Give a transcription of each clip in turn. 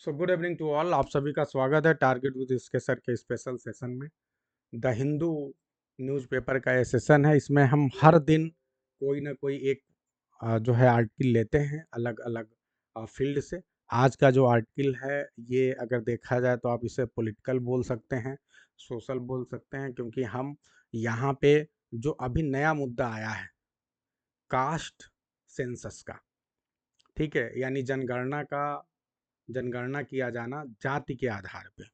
So good evening to all. आप सभी का स्वागत है टारगेट विद इसके सर के स्पेशल सेशन में। टारगेट विद इसके सर के स्पेशल सेशन में द हिंदू न्यूज़पेपर का ये सेशन है। इसमें हम हर दिन कोई ना कोई एक जो है आर्टिकल लेते हैं अलग अलग फील्ड से। आज का जो आर्टिकल है ये अगर देखा जाए तो आप इसे पॉलिटिकल बोल सकते हैं, सोशल बोल सकते हैं, क्योंकि हम यहाँ पे जो अभी नया मुद्दा आया है कास्ट सेंसस का, ठीक है, यानी जनगणना किया जाना जाति के आधार पे।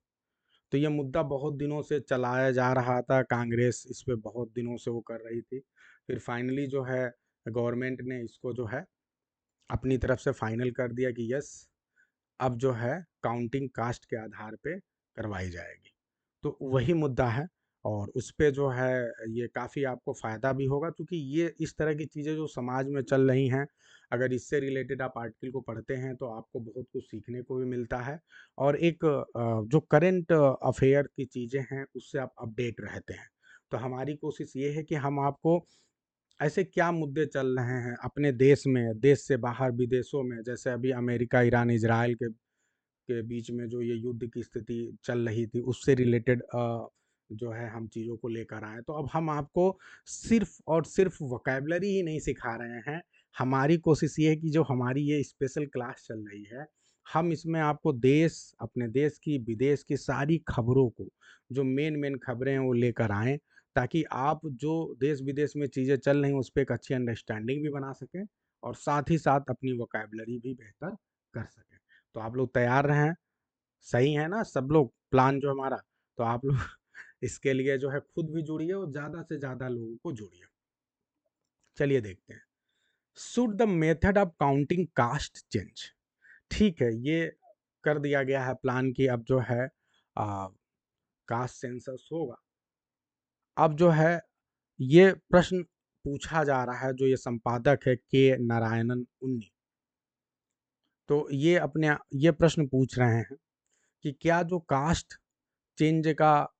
तो ये मुद्दा बहुत दिनों से चलाया जा रहा था, कांग्रेस इस पे बहुत दिनों से वो कर रही थी। फिर फाइनली जो है गवर्नमेंट ने इसको जो है अपनी तरफ से फाइनल कर दिया कि यस, अब जो है काउंटिंग कास्ट के आधार पे करवाई जाएगी। तो वही मुद्दा है और उस पे जो है ये काफ़ी आपको फ़ायदा भी होगा, क्योंकि ये इस तरह की चीज़ें जो समाज में चल रही हैं, अगर इससे रिलेटेड आप आर्टिकल को पढ़ते हैं तो आपको बहुत कुछ सीखने को भी मिलता है और एक जो करंट अफेयर की चीज़ें हैं उससे आप अपडेट रहते हैं। तो हमारी कोशिश ये है कि हम आपको ऐसे क्या मुद्दे चल रहे हैं अपने देश में, देश से बाहर विदेशों में, जैसे अभी अमेरिका ईरान इजराइल के बीच में जो ये युद्ध की स्थिति चल रही थी उससे रिलेटेड जो है हम चीज़ों को लेकर आए। तो अब हम आपको सिर्फ और सिर्फ वोकैबलरी ही नहीं सिखा रहे हैं। हमारी कोशिश ये है कि जो हमारी ये स्पेशल क्लास चल रही है, हम इसमें आपको देश, अपने देश की, विदेश की सारी खबरों को, जो मेन मेन खबरें हैं वो लेकर आएँ, ताकि आप जो देश विदेश में चीज़ें चल रही हैं उस पे एक अच्छी अंडरस्टैंडिंग भी बना सकें और साथ ही साथ अपनी वोकैबलरी भी बेहतर कर सकें। तो आप लोग तैयार रहें, सही है ना सब लोग, प्लान जो हमारा? तो आप लोग इसके लिए जो है खुद भी जुड़िए और ज़्यादा से ज़्यादा लोगों को जोड़िए। चलिए देखते हैं। Should the method of counting caste change? ठीक है, ये कर दिया गया है प्लान की अब जो है कास्ट सेंसस होगा। अब जो है ये प्रश्न पूछा जा रहा है, जो ये संपादक है के नारायणन उन्नी, तो ये प्रश्न पूछ रहे हैं कि क्या जो कास्ट चेंज का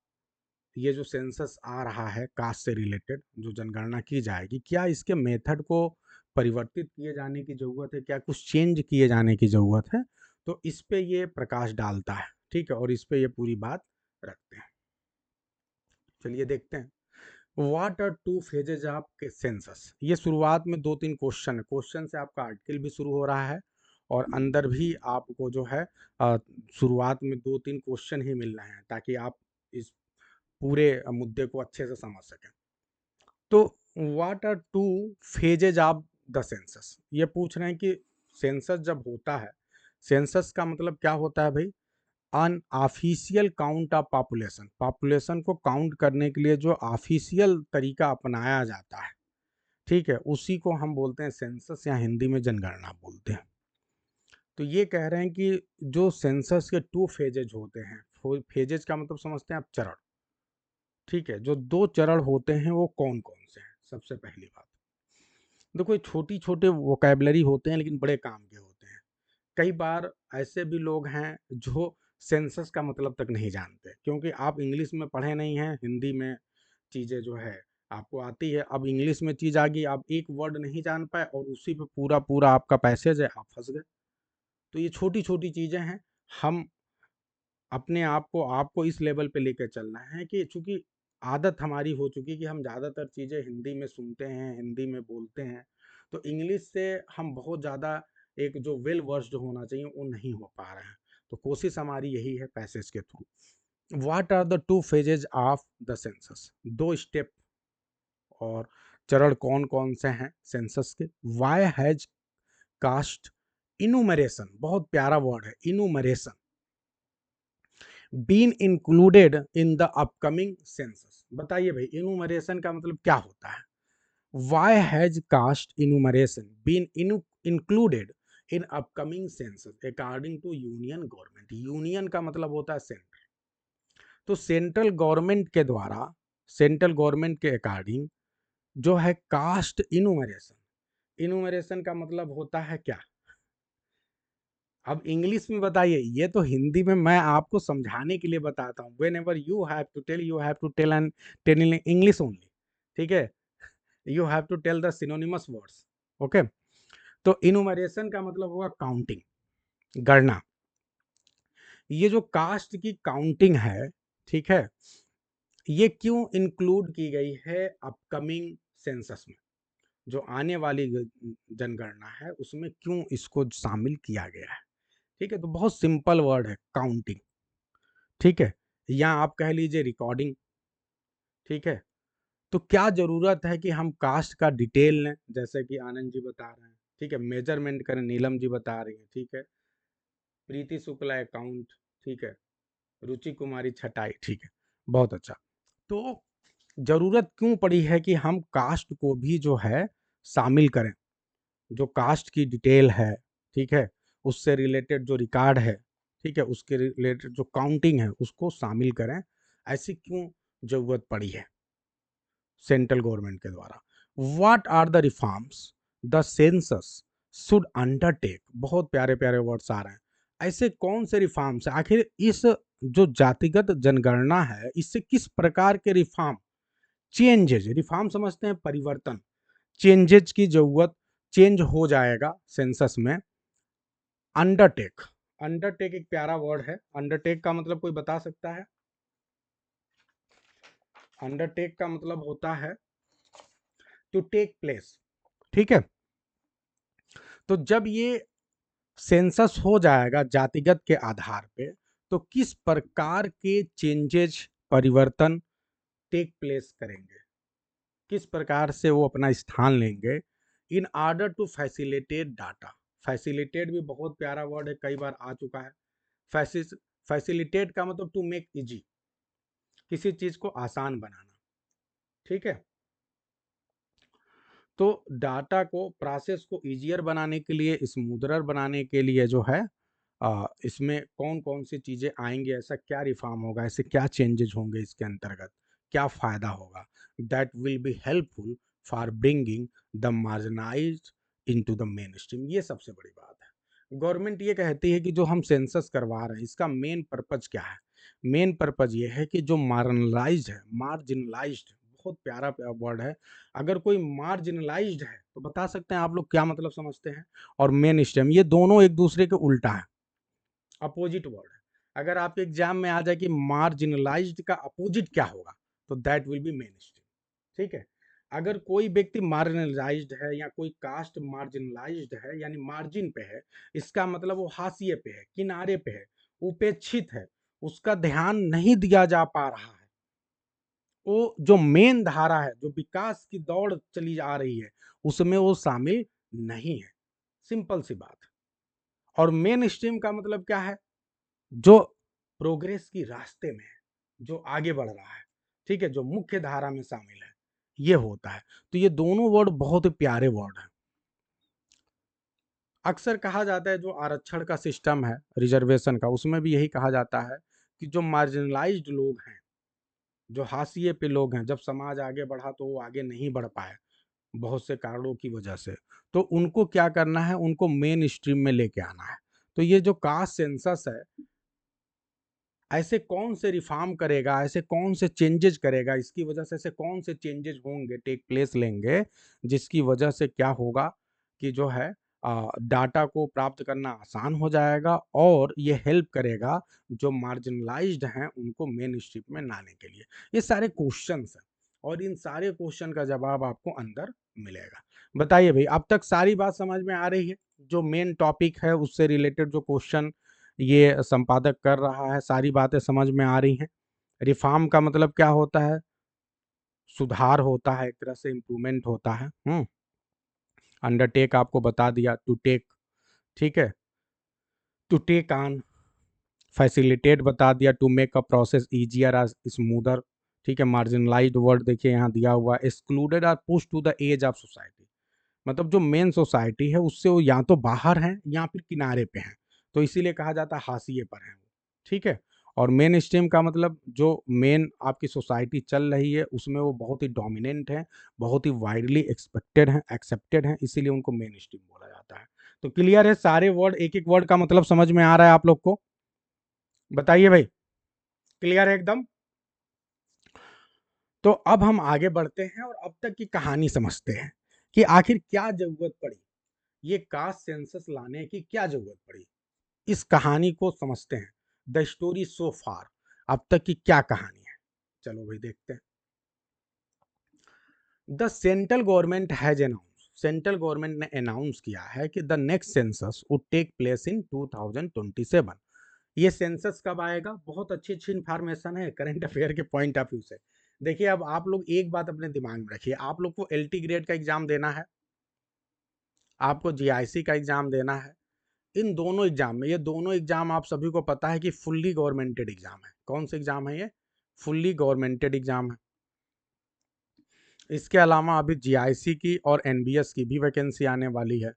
ये जो सेंसस आ रहा है कास्ट से रिलेटेड जो जनगणना की जाएगी, क्या इसके मेथड को परिवर्तित किए जाने की ज़रूरत है, क्या कुछ चेंज किए जाने की ज़रूरत है? तो इस पे ये प्रकाश डालता है, ठीक है, और इस पे ये पूरी बात रखते हैं। चलिए देखते हैं। What are two phases of census? ये शुरुआत में 2-3 क्वेश्चन है, क्वेश्चन से आपका आर्टिकल भी शुरू हो रहा है और अंदर भी आपको जो है शुरुआत में 2-3 क्वेश्चन ही मिल रहे हैं ताकि आप इस पूरे मुद्दे को अच्छे से समझ सकें। तो what are two phases of the census? ये पूछ रहे हैं कि सेंसस जब होता है, सेंसस का मतलब क्या होता है भाई? Unofficial count of population, population को काउंट करने के लिए जो ऑफिशियल तरीका अपनाया जाता है, ठीक है, उसी को हम बोलते हैं सेंसस या हिंदी में जनगणना बोलते हैं। तो ये कह रहे हैं कि जो सेंसस के 2 फेजेज होते हैं, फेजेज का मतलब समझते हैं आप, चरण, ठीक है, जो 2 चरण होते हैं वो कौन कौन से हैं? सबसे पहली बात, देखो ये छोटी छोटे वोकैबलरी होते हैं लेकिन बड़े काम के होते हैं। कई बार ऐसे भी लोग हैं जो सेंसस का मतलब तक नहीं जानते, क्योंकि आप इंग्लिश में पढ़े नहीं हैं, हिंदी में चीज़ें जो है आपको आती है। अब इंग्लिश में चीज़ आ गई, आप एक वर्ड नहीं जान पाए और उसी पे पूरा पूरा आपका पैसेज है, आप फंस गए। तो ये छोटी छोटी चीज़ें हैं, हम अपने आप को आपको इस लेवल पे लेकर चलना है कि चूंकि आदत हमारी हो चुकी कि हम ज़्यादातर चीज़ें हिंदी में सुनते हैं, हिंदी में बोलते हैं, तो इंग्लिश से हम बहुत ज़्यादा एक जो वेल वर्स्ड होना चाहिए वो नहीं हो पा रहे हैं। तो कोशिश हमारी यही है पैसेज के through. What are the 2 phases of the census? 2 step और चरण कौन कौन से हैं सेंसस के? वाई हैज कास्ट इनुमरेशन, बहुत प्यारा वर्ड है enumeration, been included in the upcoming census? बताइए भाई, इनुमरेशन का मतलब क्या होता है? Why has caste enumeration been included in upcoming census according to union government? Union का मतलब होता है सेंट्रल। तो सेंट्रल गवर्नमेंट के द्वारा, सेंट्रल गवर्नमेंट के अकॉर्डिंग जो है कास्ट इनुमरेशन, इनुमरेशन का मतलब होता है क्या? अब इंग्लिश में बताइए, ये तो हिंदी में मैं आपको समझाने के लिए बताता हूँ। Whenever you have to tell, you have to tell and tell in English only, ठीक है, you have to tell the synonymous words, okay. तो इनुमरेशन का मतलब होगा काउंटिंग, गणना। ये जो कास्ट की काउंटिंग है, ठीक है, ये क्यों इंक्लूड की गई है अपकमिंग सेंसस में? जो आने वाली जनगणना है उसमें क्यों इसको शामिल किया गया है? ठीक है, तो बहुत सिंपल वर्ड है, काउंटिंग। ठीक है, या आप कह लीजिए रिकॉर्डिंग। ठीक है, तो क्या जरूरत है कि हम कास्ट का डिटेल लें, जैसे कि आनंद जी बता रहे हैं। ठीक है, मेजरमेंट करें, नीलम जी बता रही है। ठीक है, प्रीति शुक्ला अकाउंट। ठीक है, रुचि कुमारी छटाई। ठीक है, बहुत अच्छा। तो जरूरत क्यों पड़ी है कि हम कास्ट को भी जो है शामिल करें? जो कास्ट की डिटेल है, ठीक है, उससे रिलेटेड जो रिकॉर्ड है, ठीक है, उसके रिलेटेड जो काउंटिंग है उसको शामिल करें, ऐसी क्यों जरूरत पड़ी है सेंट्रल गवर्नमेंट के द्वारा? What are the reforms the census should undertake? बहुत प्यारे प्यारे वर्ड्स आ रहे हैं। ऐसे कौन से रिफॉर्म्स है आखिर? इस जो जातिगत जनगणना है, इससे किस प्रकार के रिफॉर्म, चेंजेज, रिफॉर्म समझते हैं परिवर्तन, चेंजेज की जरूरत, चेंज हो जाएगा सेंसस में? अंडरटेक, अंडरटेक एक प्यारा वर्ड है। अंडरटेक का मतलब कोई बता सकता है? अंडरटेक का मतलब होता है टू टेक प्लेस। ठीक है, तो जब ये सेंसस हो जाएगा जातिगत के आधार पे, तो किस प्रकार के चेंजेज, परिवर्तन टेक प्लेस करेंगे, किस प्रकार से वो अपना स्थान लेंगे? In order to facilitate data. Facilitate भी बहुत प्यारा वर्ड है, कई बार आ चुका है। फैसिलिटेट का मतलब टू मेक इजी, किसी चीज को आसान बनाना। ठीक है, तो डाटा को, प्रोसेस को इजियर बनाने के लिए, स्मूदर बनाने के लिए जो है इसमें कौन कौन सी चीजें आएंगी, ऐसा क्या रिफॉर्म होगा, ऐसे क्या चेंजेस होंगे, इसके अंतर्गत क्या फायदा होगा? That will be helpful for bringing the marginalised into the mainstream. ये सबसे बड़ी बात है। गवर्नमेंट ये कहती है कि जो हम सेंसस करवा रहे हैं, इसका मेन पर्पज क्या है? मेन पर्पज ये है कि जो मार्जिनलाइज्ड है, मार्जिनलाइज्ड, बहुत प्यारा वर्ड है। अगर कोई मार्जिनलाइज्ड है तो बता सकते हैं आप लोग क्या मतलब समझते हैं? और मेन स्ट्रीम, ये दोनों एक दूसरे के उल्टा है, अपोजिट वर्ड है। अगर आपके एग्जाम में आ जाए कि मार्जिनलाइज्ड का अपोजिट क्या होगा, तो that will B main stream. ठीक है, अगर कोई व्यक्ति मार्जिनलाइज्ड है या कोई कास्ट मार्जिनलाइज्ड है, यानी मार्जिन पे है, इसका मतलब वो हाशिए पे है, किनारे पे है, उपेक्षित है, उसका ध्यान नहीं दिया जा पा रहा है, वो जो मेन धारा है, जो विकास की दौड़ चली आ रही है, उसमें वो शामिल नहीं है। सिंपल सी बात। और मेन स्ट्रीम का मतलब क्या है? जो प्रोग्रेस की रास्ते में है, जो आगे बढ़ रहा है, ठीक है, जो मुख्य धारा में शामिल है, ये होता है। तो ये दोनों वर्ड बहुत ही प्यारे वर्ड हैं। अक्सर कहा जाता है जो आरक्षण का सिस्टम है, रिजर्वेशन का, उसमें भी यही कहा जाता है कि जो मार्जिनलाइज्ड लोग हैं, जो हाशिए पे लोग हैं, जब समाज आगे बढ़ा तो वो आगे नहीं बढ़ पाए बहुत से कारणों की वजह से, तो उनको क्या करना है? उनको मेन स्ट्रीम में लेके आना है। तो ये जो कास्ट सेंसस है, ऐसे कौन से रिफॉर्म करेगा, ऐसे कौन से चेंजेज करेगा, इसकी वजह से ऐसे कौन से चेंजेज होंगे, टेक प्लेस लेंगे, जिसकी वजह से क्या होगा कि जो है डाटा को प्राप्त करना आसान हो जाएगा, और ये हेल्प करेगा जो मार्जिनलाइज्ड हैं उनको मेन स्ट्रीम में लाने के लिए। ये सारे क्वेश्चंस हैं, और इन सारे क्वेश्चन का जवाब आपको अंदर मिलेगा। बताइए भाई, अब तक सारी बात समझ में आ रही है? जो मेन टॉपिक है उससे रिलेटेड जो क्वेश्चन ये संपादक कर रहा है, सारी बातें समझ में आ रही हैं? रिफॉर्म का मतलब क्या होता है? सुधार होता है, एक तरह से इम्प्रूवमेंट होता है। अंडरटेक आपको बता दिया, टू टेक। ठीक है, टू टेक ऑन। फैसिलिटेट बता दिया, to make a process easier और स्मूदर। ठीक है, मार्जिनलाइज्ड वर्ड देखिए यहाँ दिया हुआ है, एक्सक्लूडेड और push to the edge of society. मतलब जो मेन सोसाइटी है उससे वो या तो बाहर हैं या फिर किनारे पे हैं, तो इसीलिए कहा जाता है हाशिए पर हैं वो। ठीक है, और मेन स्ट्रीम का मतलब जो मेन आपकी सोसाइटी चल रही है उसमें वो बहुत ही डोमिनेंट है, बहुत ही वाइडली एक्सपेक्टेड हैं, एक्सेप्टेड हैं, इसीलिए उनको मेन स्ट्रीम बोला जाता है। तो क्लियर है? सारे वर्ड, एक एक वर्ड का मतलब समझ में आ रहा है आप लोग को? बताइए भाई, क्लियर है एकदम? तो अब हम आगे बढ़ते हैं और अब तक की कहानी समझते हैं कि आखिर क्या जरूरत पड़ी, ये कास्ट सेंसस लाने की क्या जरूरत पड़ी, इस कहानी को समझते हैं। द स्टोरी सो फार, अब तक की क्या कहानी है। चलो भाई देखते हैं। The central government has announce, central government ने अनाउंस किया है कि the next census would take place in 2027। ये सेंसस कब आएगा? बहुत अच्छी अच्छी इन्फॉर्मेशन है करंट अफेयर के पॉइंट ऑफ व्यू से। देखिए अब आप लोग एक बात अपने दिमाग में रखिए, आप लोग को एलटी ग्रेड का एग्जाम देना है, आपको जीआईसी का एग्जाम देना है। इन दोनों एग्जाम में, ये दोनों एग्जाम आप सभी को पता है कि फुल्ली गवर्नमेंटेड एग्जाम है। कौन से एग्जाम है ये? फुल्ली गवर्नमेंटेड एग्जाम है। इसके अलावा अभी जीआईसी की और एनबीएस की भी वैकेंसी आने वाली है।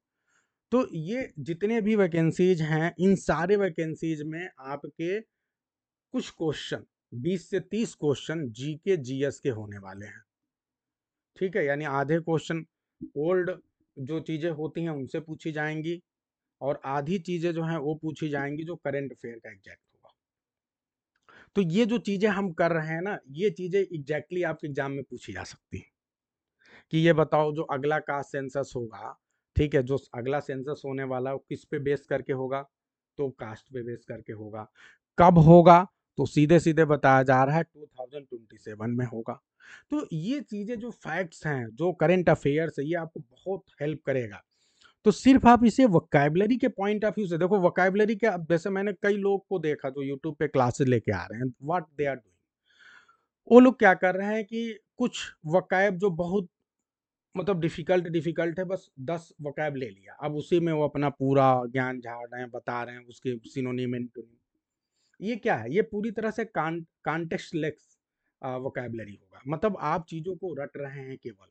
तो ये जितने भी वैकेंसीज हैं, इन सारे वैकेंसीज में आपके कुछ क्वेश्चन, 20 से 30 क्वेश्चन जीके जीएस के होने वाले हैं। ठीक है, यानी आधे क्वेश्चन ओल्ड जो चीजें होती हैं उनसे पूछी जाएंगी, और आधी चीजें जो हैं वो पूछी जाएंगी जो करंट अफेयर का एग्जैक्ट होगा। तो ये जो चीजें हम कर रहे हैं ना, ये चीजें एग्जैक्टली आपके एग्जाम में पूछी जा सकती हैं कि ये बताओ जो अगला कास्ट सेंसस होगा, ठीक है, जो अगला सेंसस होने वाला है वो किस पे बेस करके होगा? तो कास्ट पे बेस करके होगा। कब होगा? तो सीधे सीधे बताया जा रहा है 2027 में होगा। तो ये चीजें जो फैक्ट्स हैं, जो करंट अफेयर्स है, ये आपको बहुत हेल्प करेगा। तो सिर्फ आप इसे वोकैबुलरी के पॉइंट ऑफ व्यू से देखो। वोकैबुलरी के, अब जैसे मैंने कई लोग को देखा जो यूट्यूब पे क्लासेस लेके आ रहे हैं, व्हाट दे आर डूइंग, वो लोग क्या कर रहे हैं कि कुछ वोकैब जो बहुत मतलब डिफिकल्ट डिफिकल्ट है, बस 10 वोकैब ले लिया, अब उसी में वो अपना पूरा ज्ञान झाड़ रहे हैं, बता रहे हैं उसके सिनोनिम एंटोनिम। ये क्या है? ये पूरी तरह से कॉन्टेक्स्ट लेस वोकैबुलरी होगा, मतलब आप चीजों को रट रहे हैं केवल,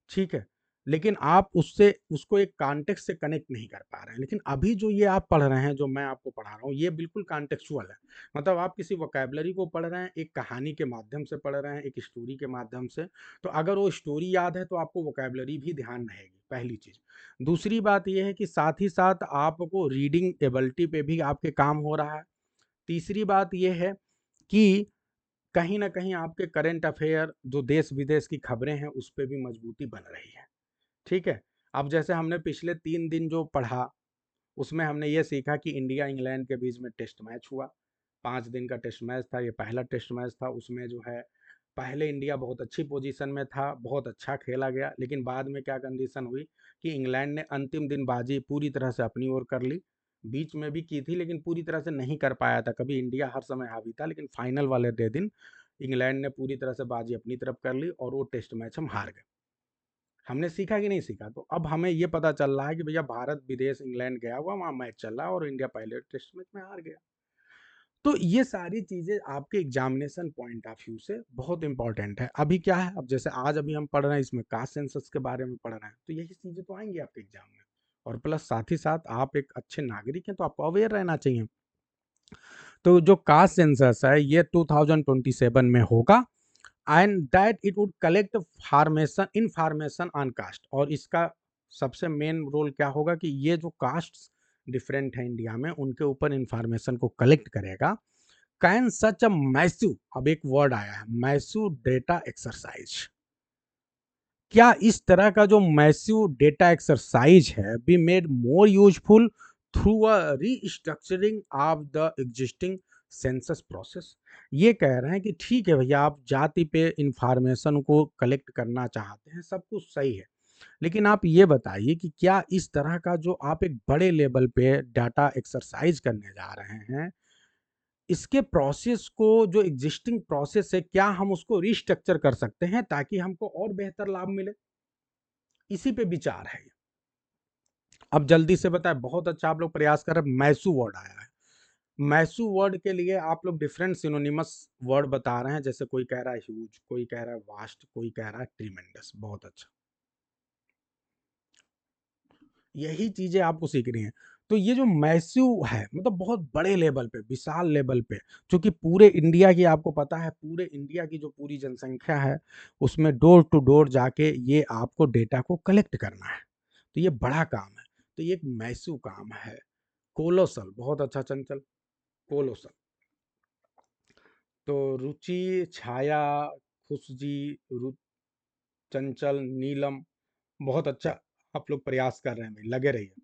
ठीक है, लेकिन आप उससे उसको एक कॉन्टेक्स्ट से कनेक्ट नहीं कर पा रहे हैं। लेकिन अभी जो ये आप पढ़ रहे हैं, जो मैं आपको पढ़ा रहा हूँ, ये बिल्कुल कॉन्टेक्चुअल है। मतलब आप किसी वोकैबुलरी को पढ़ रहे हैं, एक कहानी के माध्यम से पढ़ रहे हैं, एक स्टोरी के माध्यम से। तो अगर वो स्टोरी याद है तो आपको वोकैबुलरी भी ध्यान रहेगी, पहली चीज। दूसरी बात यह है कि साथ ही साथ आपको रीडिंग एबिलिटी पे भी आपके काम हो रहा है। तीसरी बात यह है कि कहीं ना कहीं आपके करंट अफेयर जो देश विदेश की खबरें हैं उस पर भी मजबूती बन रही है। ठीक है, अब जैसे हमने पिछले 3 दिन जो पढ़ा, उसमें हमने ये सीखा कि इंडिया इंग्लैंड के बीच में टेस्ट मैच हुआ। 5 दिन का टेस्ट मैच था, ये पहला टेस्ट मैच था। उसमें जो है पहले इंडिया बहुत अच्छी पोजीशन में था, बहुत अच्छा खेला गया, लेकिन बाद में क्या कंडीशन हुई कि इंग्लैंड ने अंतिम दिन बाजी पूरी तरह से अपनी ओर कर ली। बीच में भी की थी लेकिन पूरी तरह से नहीं कर पाया था। कभी इंडिया हर समय हावी था, लेकिन फाइनल वाले दिन इंग्लैंड ने पूरी तरह से बाजी अपनी तरफ कर ली और वो टेस्ट मैच हम हार गए। हमने सीखा कि नहीं सीखा? तो अब हमें ये पता चल रहा है कि भैया भारत विदेश इंग्लैंड गया हुआ, वहाँ मैच चल रहा है और इंडिया पहले टेस्ट मैच में हार गया। तो ये सारी चीजें आपके एग्जामिनेशन पॉइंट ऑफ व्यू से बहुत इंपॉर्टेंट है। अभी क्या है, अब जैसे आज अभी हम पढ़ रहे हैं, इसमें कास्ट सेंसस के बारे में पढ़ रहे हैं, तो यही चीजें तो आएंगी आपके एग्जाम में। और प्लस साथ ही साथ आप एक अच्छे नागरिक हैं तो आपको अवेयर रहना चाहिए। तो जो कास्ट सेंसस है ये 2027 में होगा, and that it would collect formation information on caste. और इसका सबसे मेन रोल क्या होगा कि ये जो कास्ट डिफरेंट है इंडिया में, उनके ऊपर इंफॉर्मेशन को कलेक्ट करेगा। कैन सच अ मैसिव, अब एक वर्ड आया है, मैसिव डेटा एक्सरसाइज, क्या इस तरह का जो मैसिव डेटा एक्सरसाइज है be made more useful through a restructuring of the existing census process. ये कह रहे हैं कि ठीक है भैया, आप जाति पे इंफॉर्मेशन को कलेक्ट करना चाहते हैं, सब कुछ सही है, लेकिन आप ये बताइए कि क्या इस तरह का जो आप एक बड़े लेवल पे डाटा एक्सरसाइज करने जा रहे हैं, इसके प्रोसेस को, जो एग्जिस्टिंग प्रोसेस है, क्या हम उसको रिस्ट्रक्चर कर सकते हैं ताकि हमको और बेहतर लाभ मिले? इसी पे विचार है। अब जल्दी से बताएं, बहुत अच्छा आप लोग प्रयास कर रहे हैं। मैसू वर्ड आया है, मैसू वर्ड के लिए आप लोग डिफरेंट सिनोनिमस वर्ड बता रहे हैं। जैसे कोई कह रहा है ह्यूज, कोई कह रहा है वास्ट, कोई कह रहा है ट्रीमेंडस। बहुत अच्छा, यही चीजें आपको सीखनी है। तो ये जो मैसिव है, मतलब बहुत बड़े लेवल पे, विशाल लेवल पे, क्योंकि पूरे इंडिया की, आपको पता है पूरे इंडिया की जो पूरी जनसंख्या है, उसमें डोर टू डोर जाके ये आपको डेटा को कलेक्ट करना है। तो ये बड़ा काम है, तो ये एक मैसिव काम है। कोलोसल, बहुत अच्छा चंचल, कोलोसल। तो रुचि, छाया, खुशजी, रु चंचल, नीलम, बहुत अच्छा आप लोग प्रयास कर रहे हैं भाई, लगे रहिए।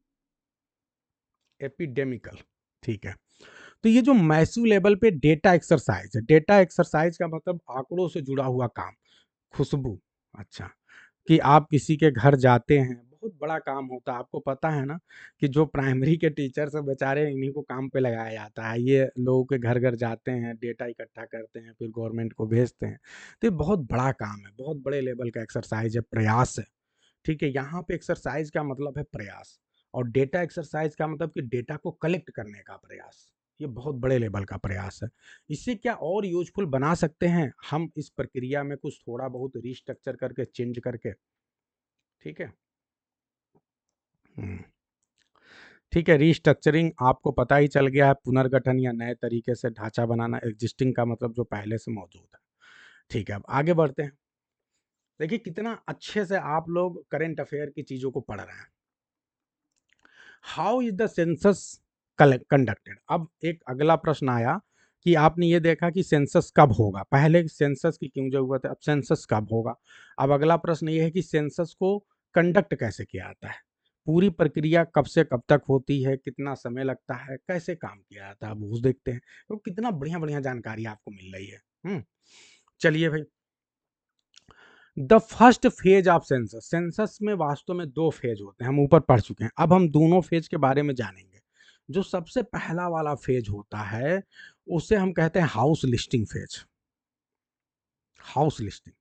एपिडेमिकल, ठीक है। तो ये जो मैसिव लेवल पे डेटा एक्सरसाइज है, डेटा एक्सरसाइज का मतलब आंकड़ों से जुड़ा हुआ काम। खुशबू, अच्छा, कि आप किसी के घर जाते हैं, बहुत बड़ा काम होता है। आपको पता है ना कि जो प्राइमरी के टीचर्स हैं बेचारे, इन्हीं को काम पे लगाया जाता है। ये लोगों के घर घर जाते हैं, डेटा इकट्ठा करते हैं, फिर गवर्नमेंट को भेजते हैं। तो ये बहुत बड़ा काम है, बहुत बड़े लेवल का एक्सरसाइज है, प्रयास है। ठीक है, यहाँ पे एक्सरसाइज का मतलब है प्रयास, और डेटा एक्सरसाइज का मतलब कि डेटा को कलेक्ट करने का प्रयास। ये बहुत बड़े लेवल का प्रयास है। इसे क्या और यूजफुल बना सकते हैं हम इस प्रक्रिया में, कुछ थोड़ा बहुत रिस्ट्रक्चर करके, चेंज करके। ठीक है। हम्म, ठीक है, रिस्ट्रक्चरिंग आपको पता ही चल गया है, पुनर्गठन या नए तरीके से ढांचा बनाना। एग्जिस्टिंग का मतलब जो पहले से मौजूद है। ठीक है, अब आगे बढ़ते हैं। देखिए कितना अच्छे से आप लोग करंट अफेयर की चीजों को पढ़ रहे हैं। How is the census conducted. अब एक अगला प्रश्न आया कि आपने ये देखा कि सेंसस कब होगा, पहले सेंसस की क्यों जरूरत है, अब सेंसस कब होगा। अब अगला प्रश्न ये है कि सेंसस को कंडक्ट कैसे किया जाता है, पूरी प्रक्रिया कब से कब तक होती है, कितना समय लगता है, कैसे काम किया जाता है, अब वो देखते हैं। तो कितना बढ़िया बढ़िया जानकारी आपको मिल रही है। चलिए भाई, the first phase of census. Census में वास्तव में दो फेज होते हैं, हम ऊपर पढ़ चुके हैं। अब हम दोनों फेज के बारे में जानेंगे। जो सबसे पहला वाला फेज होता है उसे हम कहते हैं house listing phase. House listing,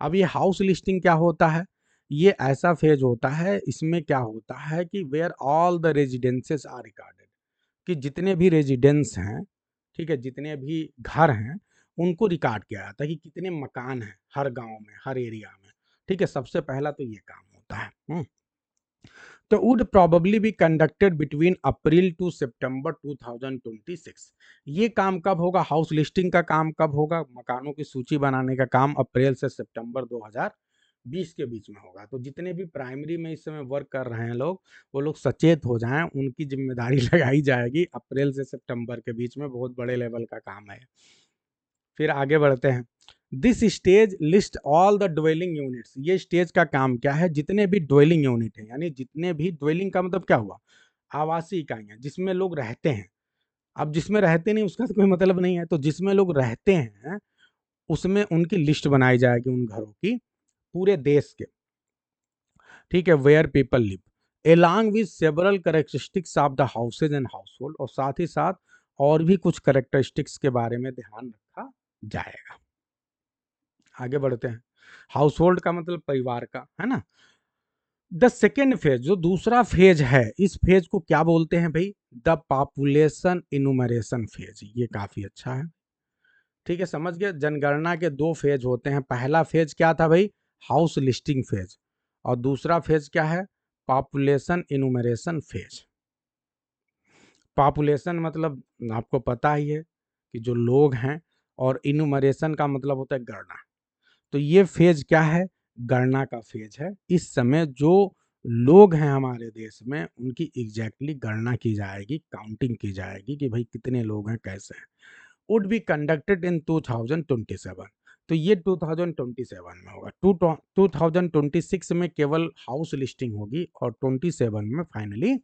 अब ये हाउस लिस्टिंग क्या होता है, ये ऐसा फेज होता है, इसमें क्या होता है कि where all the residences are recorded, कि जितने भी रेजिडेंस हैं, ठीक है, जितने भी घर हैं, उनको रिकॉर्ड किया जाता है कि कितने मकान हैं हर गांव में, हर एरिया में। ठीक है, सबसे पहला तो ये काम होता है। तो would probably be conducted between April to September 2026। ये काम कब होगा, हाउस लिस्टिंग का काम कब होगा, मकानों की सूची बनाने का काम अप्रैल से सितंबर 2020 के बीच में होगा। तो जितने भी प्राइमरी में इस समय वर्क कर रहे हैं लोग, वो लोग सचेत हो जाएं, उनकी जिम्मेदारी लगाई जाएगी। अप्रैल से सितंबर के बीच में बहुत बड़े लेवल का काम है। फिर आगे बढ़ते हैं। This stage list all the dwelling units. ये स्टेज का काम क्या है, जितने भी ड्वेलिंग यूनिट है, यानी जितने भी, ड्वेलिंग का मतलब क्या हुआ, आवासीय इकाइयां जिसमें लोग रहते हैं। अब जिसमें रहते नहीं उसका तो कोई मतलब नहीं है, तो जिसमें लोग रहते हैं उसमें उनकी लिस्ट बनाई जाएगी, उन घरों की, पूरे देश के। ठीक है, where people live along with several characteristics of the houses and household, और साथ ही साथ और भी कुछ कैरेक्टरिस्टिक्स के बारे में ध्यान रखा जाएगा। आगे बढ़ते हैं। हाउस होल्ड का मतलब परिवार का, है ना। द सेकेंड फेज, जो दूसरा फेज है, इस फेज को क्या बोलते हैं भाई, द पॉपुलेशन इनुमरेशन फेज। ये काफी अच्छा है। ठीक है, समझ गए। जनगणना के दो फेज होते हैं। पहला फेज क्या था भाई, हाउस लिस्टिंग फेज, और दूसरा फेज क्या है, पॉपुलेशन इनुमरेशन फेज। पॉपुलेशन मतलब आपको पता ही है कि जो लोग हैं, और इनुमरेशन का मतलब होता है गणना। तो ये फेज क्या है, गणना का फेज है। इस समय जो लोग हैं हमारे देश में, उनकी एग्जैक्टली गणना की जाएगी, काउंटिंग की जाएगी कि भाई कितने लोग हैं, कैसे हैं। Would be conducted in 2027। तो ये 2027 में होगा। 2026 में केवल हाउस लिस्टिंग होगी, और 27 में फाइनली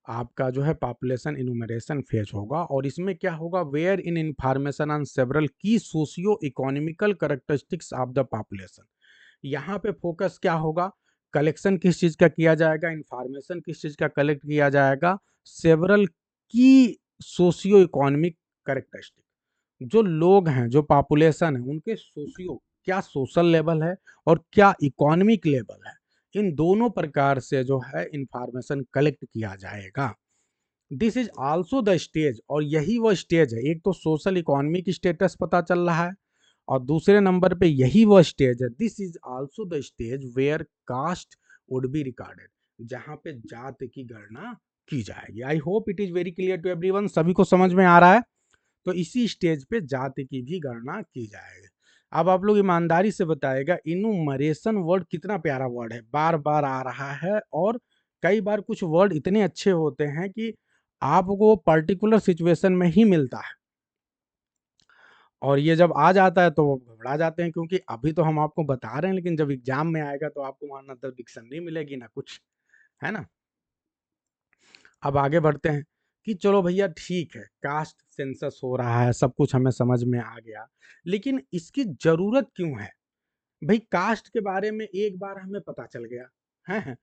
आपका जो है पॉपुलेशन इनुमरेशन फेज होगा। और इसमें क्या होगा, wherein information on several key socio economical characteristics of the population. यहाँ पे फोकस क्या होगा, कलेक्शन किस चीज का किया जाएगा, इंफॉर्मेशन किस चीज का कलेक्ट किया जाएगा, several key socio economic characteristic. जो लोग हैं, जो पॉपुलेशन है, उनके सोशियो, क्या सोशल लेवल है और क्या इकोनॉमिक लेवल है, इन दोनों प्रकार से जो है इंफॉर्मेशन कलेक्ट किया जाएगा। This is also the stage, और यही वो स्टेज है, एक तो सोशल इकोनॉमिक स्टेटस पता चल रहा है, और दूसरे नंबर पे यही वो स्टेज है, this is also the stage where caste would be recorded, जहां पे जात की गणना की जाएगी। I hope it is very clear to everyone, सभी को समझ में आ रहा है। तो इसी स्टेज पे जाति की भी गणना की जाएगी। अब आप लोग ईमानदारी से बताएगा, इनुमरेशन वर्ड कितना प्यारा वर्ड है, बार बार आ रहा है, और कई बार कुछ वर्ड इतने अच्छे होते हैं कि आपको पर्टिकुलर सिचुएशन में ही मिलता है, और ये जब आ जाता है तो वो घबरा जाते हैं, क्योंकि अभी तो हम आपको बता रहे हैं, लेकिन जब एग्जाम में आएगा तो आपको वहां ना तो डिक्शनरी मिलेगी ना कुछ, है ना। अब आगे बढ़ते हैं कि चलो भैया ठीक है, कास्ट सेंसस हो रहा है, सब कुछ हमें समझ में आ गया, लेकिन इसकी ज़रूरत क्यों है? भई कास्ट के बारे में एक बार हमें पता चल गया, हैं?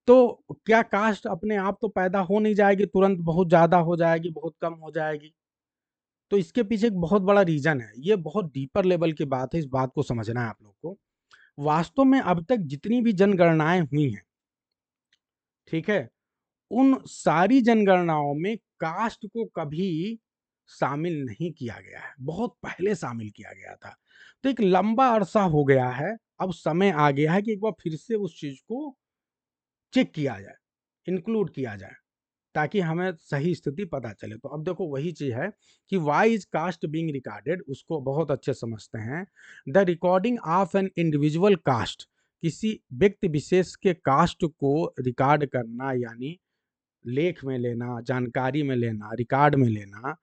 तो क्या कास्ट अपने आप तो पैदा हो नहीं जाएगी तुरंत, बहुत ज़्यादा हो जाएगी, बहुत कम हो जाएगी? तो इसके पीछे एक बहुत बड़ा रीज़न है। ये बहुत डीपर लेवल की बात है, इस बात को समझना है आप लोग को। वास्तव में अब तक जितनी भी जनगणनाएँ हुई हैं, ठीक है? उन सारी जनगणनाओं में कास्ट को कभी शामिल नहीं किया गया है, बहुत पहले शामिल किया गया था। तो एक लंबा अरसा हो गया है, अब समय आ गया है कि एक बार फिर से उस चीज़ को चेक किया जाए, इंक्लूड किया जाए, ताकि हमें सही स्थिति पता चले। तो अब देखो वही चीज़ है कि why is caste being recorded, उसको बहुत अच्छे समझते हैं। The recording of an individual caste, किसी व्यक्ति विशेष के कास्ट को रिकॉर्ड करना यानी लेख में लेना, जानकारी में लेना, रिकॉर्ड में लेना,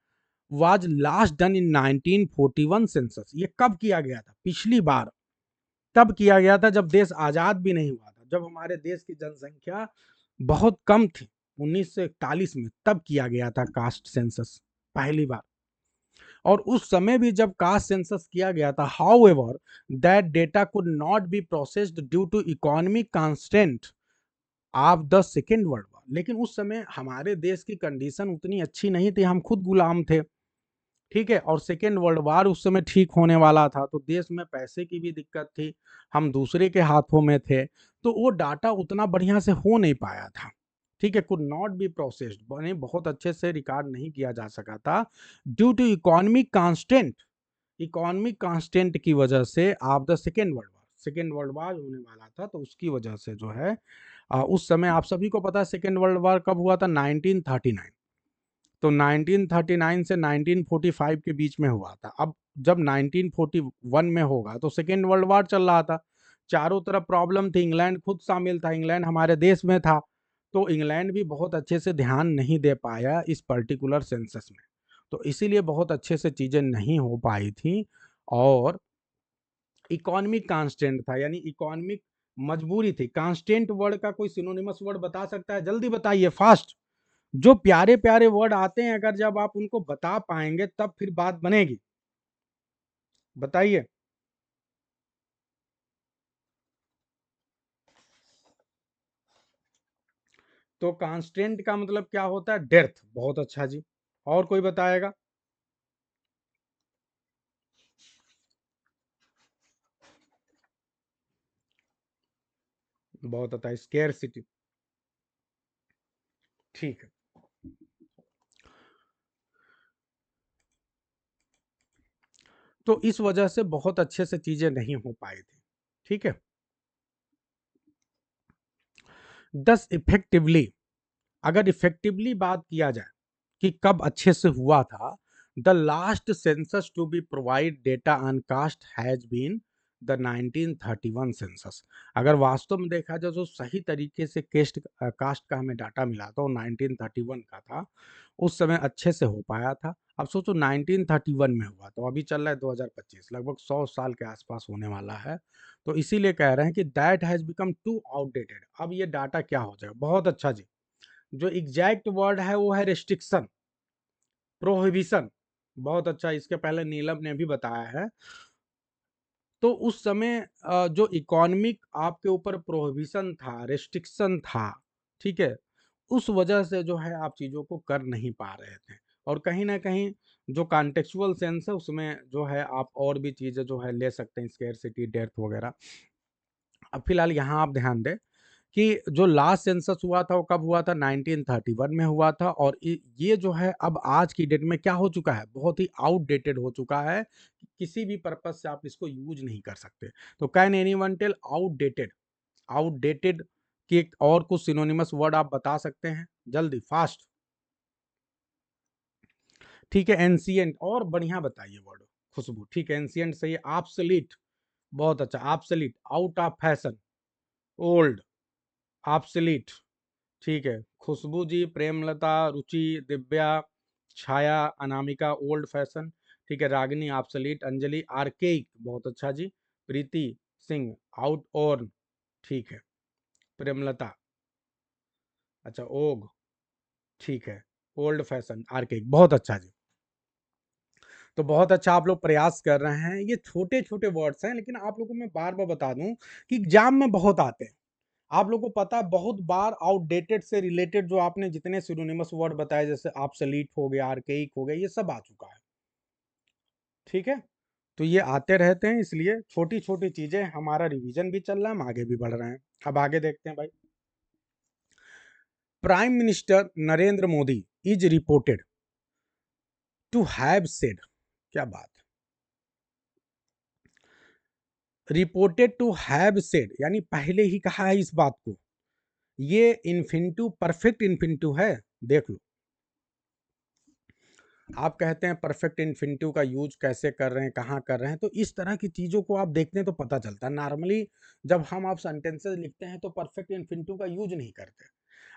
was last done in 1941 census. ये कब किया गया था? पिछली बार तब किया गया था जब देश आज़ाद भी नहीं हुआ था, जब हमारे देश की जनसंख्या बहुत कम थी, 1941 में तब किया गया था कास्ट सेंसस पहली बार। और उस समय भी जब कास्ट सेंसस किया गया था, however that data could not be processed due to economic constraint of the Second World War. लेकिन उस समय हमारे देश की कंडीशन उतनी अच्छी नहीं थी, हम खुद गुलाम थे, ठीक है? और सेकेंड वर्ल्ड वॉर उस समय ठीक होने वाला था, तो देश में पैसे की भी दिक्कत थी, हम दूसरे के हाथों में थे, तो वो डाटा उतना बढ़िया से हो नहीं पाया था, ठीक है? कुड नॉट बी प्रोसेस्ड, यानी बहुत अच्छे से रिकॉर्ड नहीं किया जा सका था, due to economic constant, economic constant की वजह से of the Second World War होने वाला था, तो उसकी वजह से जो है उस समय आप सभी को पता है सेकेंड वर्ल्ड वॉर कब हुआ था? 1939। तो 1939 से 1945 के बीच में हुआ था। अब जब 1941 में होगा तो सेकेंड वर्ल्ड वॉर चल रहा था। चारों तरफ प्रॉब्लम थी, इंग्लैंड खुद शामिल था, इंग्लैंड हमारे देश में था। तो इंग्लैंड भी बहुत अच्छे से ध्यान नहीं दे पाया इस पर्टिकुलर सेंसस में। तो इसीलिए बहुत अच्छे से चीज़ें नहीं हो पाई थी और इकोनॉमिक कांस्टेंट था, यानी इकोनॉमिक मजबूरी थी। कांस्टेंट वर्ड का कोई सिनोनिमस वर्ड बता सकता है? जल्दी बताइए, फास्ट। जो प्यारे-प्यारे वर्ड आते हैं, अगर जब आप उनको बता पाएँगे तब फिर बात बनेगी। बताइए। तो कांस्टेंट का मतलब क्या होता है? डेप्थ। बहुत अच्छा जी। और कोई बताएगा? बहुत अच्छा, स्केर्सिटी। ठीक है। तो इस वजह से बहुत अच्छे से चीज़ें नहीं हो पाई थी। ठीक है? दस इफेक्टिवली, अगर इफेक्टिवली बात किया जाए कि कब अच्छे से हुआ था, the last census to be provide data on caste has been the 1931 census. अगर वास्तव में देखा जाए जो सही तरीके से कास्ट का हमें डाटा मिला था वो 1931 का था, उस समय अच्छे से हो पाया था। अब सोचो 1931 में हुआ, तो अभी चल रहा है 2025, लगभग 100 साल के आसपास होने वाला है। तो इसीलिए कह रहे हैं कि that has become too outdated. अब ये डाटा क्या हो जाएगा? बहुत अच्छा जी। जो एग्जैक्ट वर्ड है वो है रिस्ट्रिक्शन, प्रोहिबिशन। बहुत अच्छा, इसके पहले नीलम ने भी बताया है। तो उस समय जो इकोनॉमिक आपके ऊपर प्रोहिबिशन था, रिस्ट्रिक्शन था, ठीक है? उस वजह से जो है आप चीज़ों को कर नहीं पा रहे थे। और कहीं न कहीं जो कॉन्टेक्सुअल सेंस है उसमें जो है आप और भी चीज़ें जो है ले सकते हैं, स्कैरसिटी, डेप्थ वगैरह। अब फिलहाल यहाँ आप ध्यान दें कि जो लास्ट सेंसस हुआ था वो कब हुआ था? 1931 में हुआ था। और ये जो है अब आज की डेट में क्या हो चुका है? बहुत ही आउटडेटेड हो चुका है। किसी भी पर्पस से आप इसको यूज नहीं कर सकते। तो can anyone tell outdated? Outdated के और कुछ सिनोनिमस वर्ड आप बता सकते हैं? जल्दी, फास्ट। ठीक है, एंशिएंट। और बढ़िया बताइए वर्ड। खुशबू, ठीक है, एंशिएंट सही है। ऑब्सोलीट, बहुत अच्छा, obsolete. Out of fashion, old. Obsolete, ठीक है। खुशबू जी, प्रेमलता, रुचि, दिव्या, छाया, अनामिका ओल्ड फैशन, ठीक है। रागिनी ऑब्सोलीट, अंजलि आर्केइक, बहुत अच्छा जी। प्रीति सिंह आउट और, ठीक है। प्रेमलता, अच्छा ओग, ठीक है। ओल्ड फैशन आर्केक, बहुत अच्छा जी। तो बहुत अच्छा आप लोग प्रयास कर रहे हैं। ये छोटे-छोटे वर्ड्स हैं, लेकिन आप लोगों को मैं बार-बार बता दूँ कि एग्ज़ाम में बहुत आते हैं। आप लोगों को पता है बहुत बार आउटडेटेड से रिलेटेड जो आपने जितने सिनोनिमस वर्ड बताए, जैसे ऑब्सोलीट हो गया, आर्केइक हो गया, ये सब आ चुका है। ठीक है? तो ये आते रहते हैं, इसलिए छोटी-छोटी चीज़ें, हमारा रिवीजन भी चल रहा है, हम आगे भी बढ़ रहे हैं। अब आगे देखते हैं भाई। Prime minister Narendra Modi is reported to have said, क्या बात है! रिपोर्टेड टू हैव सेड यानी पहले ही कहा है इस बात को। ये इन्फिनिटिव परफेक्ट इन्फिनिटिव है, देख लो। आप कहते हैं परफेक्ट इन्फिनिटिव का यूज कैसे कर रहे हैं, कहाँ कर रहे हैं, तो इस तरह की चीज़ों को आप देखते हैं तो पता चलता है। नॉर्मली जब हम आप सेंटेंसेस लिखते हैं तो परफेक्ट इन्फिनिटिव का यूज नहीं करते।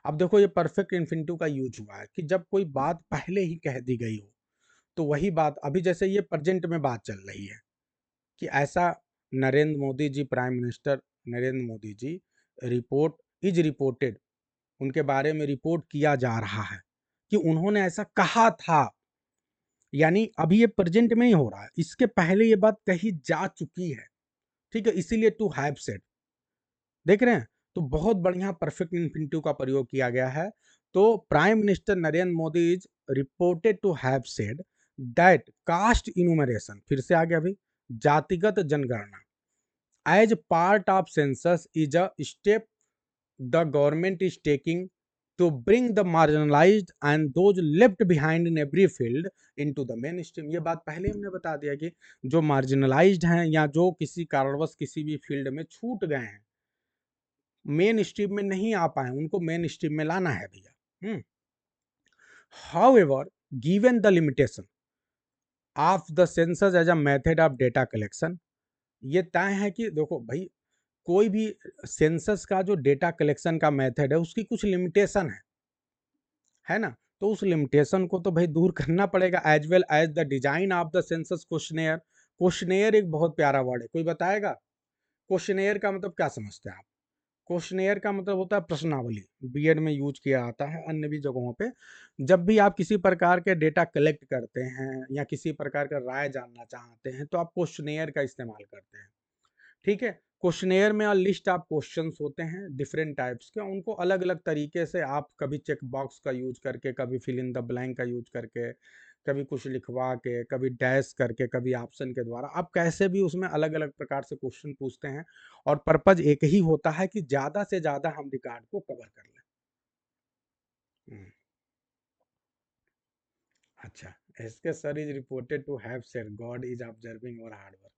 अब देखो ये परफेक्ट इन्फिनिटिव का यूज हुआ है कि जब कोई बात पहले ही कह दी गई हो, तो वही बात अभी जैसे ये प्रेजेंट में बात चल रही है कि ऐसा Narendra Modi ji, prime minister Narendra Modi ji report is reported, उनके बारे में रिपोर्ट किया जा रहा है कि उन्होंने ऐसा कहा था। यानी अभी ये प्रेजेंट में ही हो रहा है, इसके पहले ये बात कही जा चुकी है। ठीक है, इसीलिए टू हैव सेड, देख रहे हैं? तो बहुत बढ़िया परफेक्ट इन्फिनिटिव का प्रयोग किया गया है। तो prime minister Narendra Modi is reported to have said that caste enumeration, फिर से आ गया भाई, जातिगत जनगणना as part of census is a step the government is taking to bring the marginalized and those left behind in every field into the mainstream। ये बात पहले हमने बता दिया कि जो मार्जिनलाइज्ड हैं या जो किसी कारणवश किसी भी फील्ड में छूट गए हैं, मेन स्ट्रीम में नहीं आ पाए, उनको मेन स्ट्रीम में लाना है भैया। However, given the limitation of the census as a method of data collection, ये तय है कि देखो भाई, कोई भी सेंसस का जो डेटा कलेक्शन का मेथड है उसकी कुछ लिमिटेशन है ना? तो उस लिमिटेशन को तो भाई दूर करना पड़ेगा, as well as the design of the census questionnaire. Questionnaire एक बहुत प्यारा वर्ड है, कोई बताएगा क्वेश्चनेयर का मतलब क्या समझते हैं आप? क्वेश्चनेयर का मतलब होता है प्रश्नावली, बीएड में यूज किया जाता है, अन्य भी जगहों पे। जब भी आप किसी प्रकार के डेटा कलेक्ट करते हैं या किसी प्रकार का राय जानना चाहते हैं, तो आप क्वेश्चनेयर का इस्तेमाल करते हैं। ठीक है, क्वेश्चनेयर में लिस्ट ऑफ क्वेश्चंस होते हैं डिफरेंट टाइप्स के, उनको अलग अलग तरीके से आप कभी चेक बॉक्स का यूज करके, कभी फिल इन द ब्लैंक का यूज करके, कभी कुछ लिखवा के, कभी डैश करके, कभी ऑप्शन के द्वारा, आप कैसे भी उसमें अलग अलग प्रकार से क्वेश्चन पूछते हैं, और पर्पज एक ही होता है कि ज़्यादा से ज़्यादा हम रिकॉर्ड को कवर कर लें। अच्छा, SK sir is reported to have said god is observing our hard work,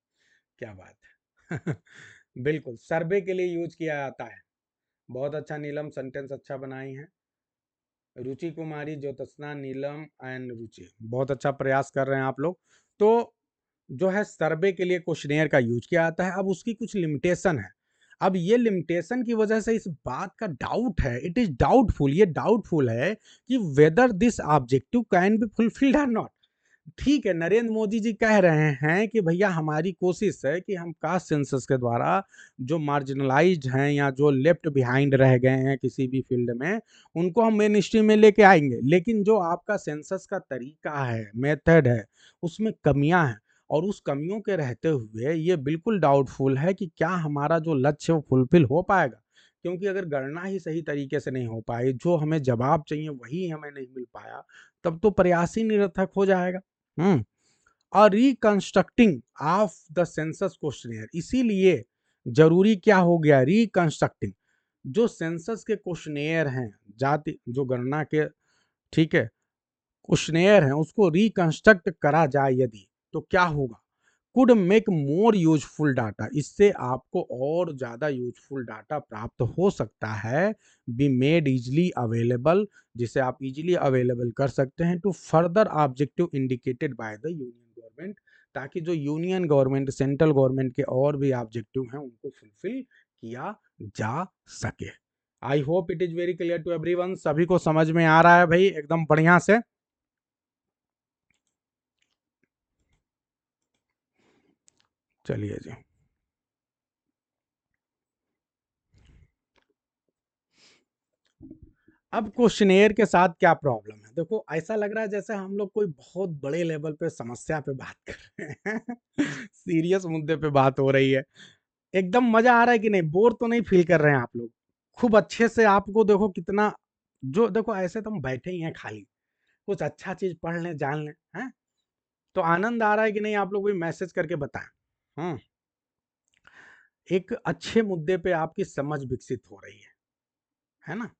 क्या बात है। बिल्कुल सर्वे के लिए यूज किया जाता है। बहुत अच्छा नीलम, सेंटेंस अच्छा बनाई है। रुचि कुमारी, ज्योत्सना, नीलम एंड रुचि, बहुत अच्छा प्रयास कर रहे हैं आप लोग। तो जो है सर्वे के लिए क्वेश्चनेयर का यूज किया जाता है। अब उसकी कुछ लिमिटेशन है। अब ये लिमिटेशन की वजह से इस बात का डाउट है, इट इज डाउटफुल, ये डाउटफुल है कि whether this objective can be fulfilled और नॉट। ठीक है, नरेंद्र मोदी जी कह रहे हैं कि भैया हमारी कोशिश है कि हम कास्ट सेंसस के द्वारा जो मार्जिनलाइज्ड हैं या जो लेफ्ट बिहाइंड रह गए हैं किसी भी फील्ड में, उनको हम मेन स्ट्रीम में लेके आएंगे, लेकिन जो आपका सेंसस का तरीका है, मेथड है, उसमें कमियां हैं, और उस कमियों के रहते हुए ये बिल्कुल डाउटफुल है कि क्या हमारा जो लक्ष्य वो फुलफिल हो पाएगा। क्योंकि अगर गणना ही सही तरीके से नहीं हो पाई, जो हमें जवाब चाहिए वही हमें नहीं मिल पाया, तब तो प्रयास ही निरर्थक हो जाएगा। हम्म और reconstructing of the census questionnaire, इसीलिए जरूरी क्या हो गया, रिकंस्ट्रक्टिंग जो सेंसस के क्वेश्चनेयर हैं, जाति जो गणना के, ठीक है, क्वेश्चनेयर हैं, उसको रिकंस्ट्रक्ट करा जाए यदि, तो क्या होगा, could make more useful data, इससे आपको और ज़्यादा यूजफुल डाटा प्राप्त हो सकता है। बी मेड इजली अवेलेबल, जिसे आप इजीली अवेलेबल कर सकते हैं to further objective indicated by the union government, ताकि जो यूनियन गवर्नमेंट, सेंट्रल गवर्नमेंट के और भी ऑब्जेक्टिव हैं उनको फुलफिल किया जा सके। I hope it is very clear to everyone, सभी को समझ में आ रहा है भाई एकदम बढ़िया से। चलिए जी, अब क्वेश्चनेयर के साथ क्या प्रॉब्लम है? देखो ऐसा लग रहा है जैसे हम लोग कोई बहुत बड़े लेवल पे समस्या पे बात कर रहे हैं। सीरियस मुद्दे पे बात हो रही है। एकदम मजा आ रहा है कि नहीं? बोर तो नहीं फील कर रहे हैं आप लोग? खूब अच्छे से आपको देखो कितना, जो देखो ऐसे तो हम बैठे ही हैं खाली, कुछ अच्छा चीज पढ़ लें, जान लें, हैं? तो आनंद आ रहा है कि नहीं? आप लोग भी मैसेज करके बताएं। हम्म। एक अच्छे मुद्दे पे आपकी समझ विकसित हो रही है ना?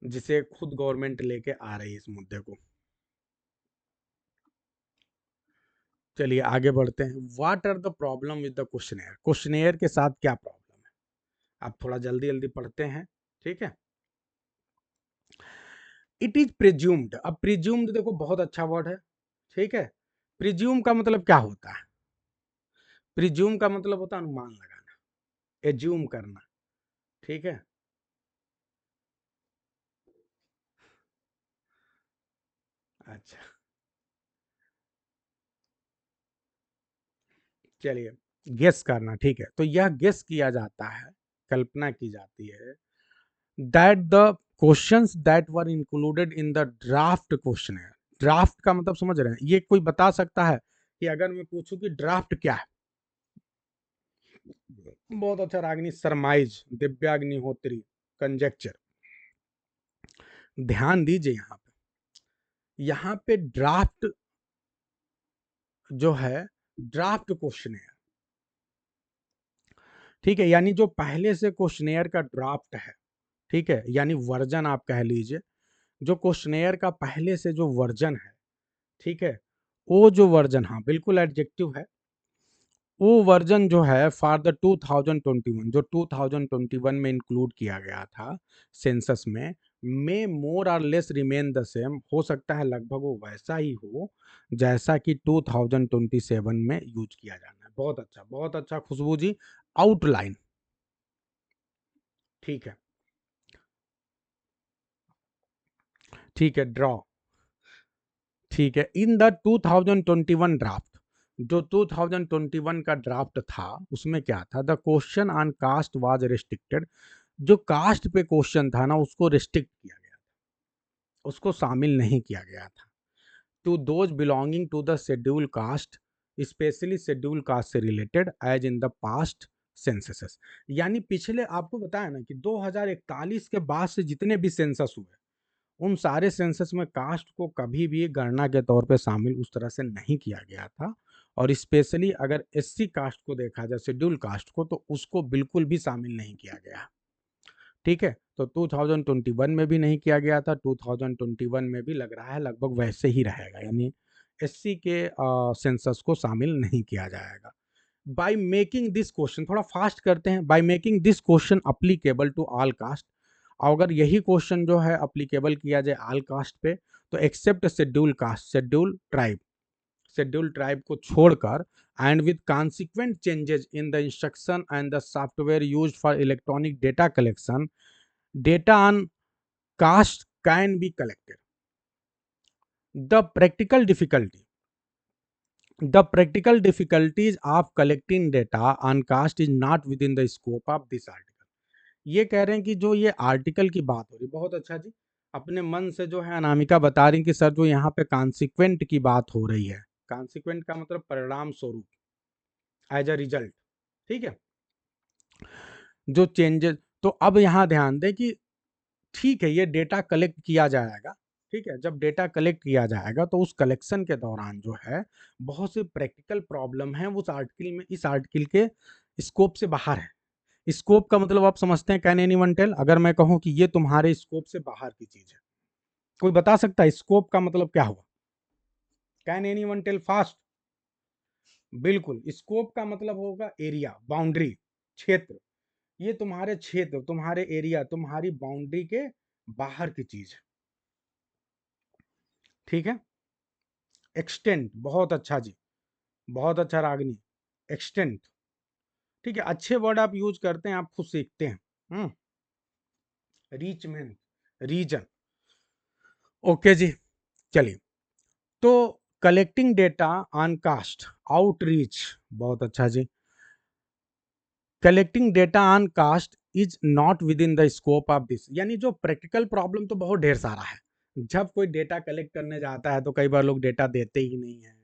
जिसे खुद गवर्नमेंट लेके आ रही है इस मुद्दे को। चलिए आगे बढ़ते हैं। What are the problem with the questionnaire? Questionnaire के साथ क्या प्रॉब्लम है? आप थोड़ा जल्दी जल्दी पढ़ते हैं, ठीक है? It is presumed. अब प्रिज्यूम्ड देखो बहुत अच्छा वर्ड है, ठीक है? प्रिज्यूम का मतलब क्या होता है? प्रिज्यूम का मतलब होता है अनुमान लगाना, एज्यूम करना, ठीक है? अच्छा, चलिए, गेस करना, ठीक है? तो यह गेस किया जाता है, कल्पना की जाती है, that the questions that were included in the draft questionnaire. Draft का मतलब समझ रहे हैं? ये कोई बता सकता है कि अगर मैं पूछूं कि ड्राफ्ट क्या है? बहुत अच्छा रागिनी, सरमाइज, दिव्याग्निहोत्री, कंजेक्चर। ध्यान दीजिए यहाँ पे ड्राफ्ट जो है, ड्राफ्ट क्वेश्चनेयर, ठीक है? यानी जो पहले से क्वेश्चनेयर का ड्राफ्ट है, ठीक है, यानी वर्जन आप कह लीजिए, जो क्वेश्चनेयर का पहले से जो वर्जन है, ठीक है, वो जो वर्जन, हाँ बिल्कुल एडजेक्टिव है, वो वर्जन जो है फॉर द 2021, जो 2021 में इंक्लूड किया गया था सेंसस में मोर और लेस रिमेन द सेम। हो सकता है लगभग वो वैसा ही हो जैसा कि 2027 में यूज किया जाना है। बहुत अच्छा खुशबू जी। आउटलाइन, ठीक है, ठीक है, ड्रॉ, ठीक है। इन द 2021 ड्राफ्ट, जो 2021 का ड्राफ्ट था उसमें क्या था? The question on caste was restricted. जो कास्ट पे क्वेश्चन था ना, उसको रिस्ट्रिक्ट किया गया, उसको शामिल नहीं किया गया था। To those belonging to the schedule caste, specially schedule caste से related as in the past censuses. यानी पिछले, आपको बताया ना कि 2041 के बाद से जितने भी सेंसस हुए, उन सारे सेंसस में कास्ट को कभी भी गणना के तौर पे शामिल उस तरह से नहीं किया गया था। और स्पेशली अगर एससी कास्ट को देखा जाए, शेड्यूल कास्ट को, तो उसको बिल्कुल भी शामिल नहीं किया गया, ठीक है? तो 2021 में भी नहीं किया गया था, 2021 में भी लग रहा है लगभग वैसे ही रहेगा, यानी एससी के सेंसस को शामिल नहीं किया जाएगा। बाय मेकिंग दिस क्वेश्चन, थोड़ा फास्ट करते हैं, by making this question applicable to all caste. अगर यही क्वेश्चन जो है अप्लीकेबल किया जाए ऑल कास्ट पे, तो except schedule caste, schedule tribe, schedule tribe को छोड़कर, and with consequent changes in the instruction and the software used for electronic data collection, data on caste can be collected. The practical difficulty, the practical difficulties of collecting data on caste is not within the scope of this article. ये कह रहे हैं कि जो ये article की बात हो रही, बहुत अच्छा जी, अपने मन से जो है अनामिका बता रही कि सर जो यहाँ पे कॉन्सिक्वेंट की बात हो रही है, कॉन्सिक्वेंट का मतलब परिणाम स्वरूप, एज अ रिजल्ट, ठीक है, जो चेंजेस। तो अब यहाँ ध्यान दें कि ठीक है, ये डेटा कलेक्ट किया जाएगा, ठीक है? जब डेटा कलेक्ट किया जाएगा तो उस कलेक्शन के दौरान जो है बहुत से प्रैक्टिकल प्रॉब्लम है उस आर्टिकल में, इस आर्टिकल के स्कोप से बाहर है। स्कोप का मतलब आप समझते हैं? Can anyone tell? अगर मैं कहूं कि ये तुम्हारे स्कोप से बाहर की चीज है, कोई बता सकता है स्कोप का मतलब क्या हुआ? Can anyone tell fast? बिल्कुल, स्कोप का मतलब होगा एरिया, बाउंड्री, क्षेत्र। ये तुम्हारे क्षेत्र, तुम्हारे एरिया, तुम्हारी बाउंड्री के बाहर की चीज है, ठीक है? एक्सटेंट, बहुत अच्छा जी, बहुत अच्छा रागनी, एक्सटेंट, ठीक है। अच्छे वर्ड आप यूज करते हैं, आप खुद सीखते हैं। रीचमेंट, रीजन, ओके जी। चलिए, तो collecting data on caste, outreach, बहुत अच्छा जी। Collecting data on caste is not within the scope of this, यानी जो प्रैक्टिकल प्रॉब्लम तो बहुत ढेर सारा है। जब कोई डेटा कलेक्ट करने जाता है तो कई बार लोग डेटा देते ही नहीं है,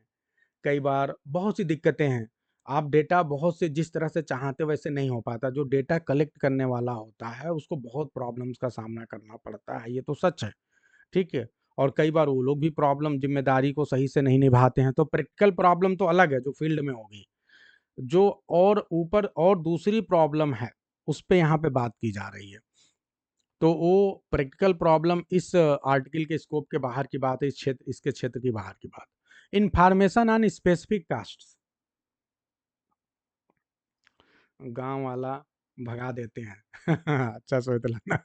कई बार बहुत सी दिक्कतें हैं। आप डेटा बहुत से जिस तरह से चाहते वैसे नहीं हो पाता, जो डेटा कलेक्ट करने वाला होता है उसको बहुत प्रॉब्लम्स का सामना करना पड़ता है, ये तो सच है, ठीक है। और कई बार वो लोग भी प्रॉब्लम जिम्मेदारी को सही से नहीं निभाते हैं। तो प्रैक्टिकल प्रॉब्लम तो अलग है जो फील्ड में होगी, जो और ऊपर और दूसरी प्रॉब्लम है उस पे यहाँ पे बात की जा रही है। तो वो प्रैक्टिकल प्रॉब्लम इस आर्टिकल के स्कोप के बाहर की बात है, इस क्षेत्र इसके क्षेत्र की बाहर की बात। इंफॉर्मेशन ऑन स्पेसिफिक कास्ट, गांव वाला भगा देते हैं अच्छा सोच लेना।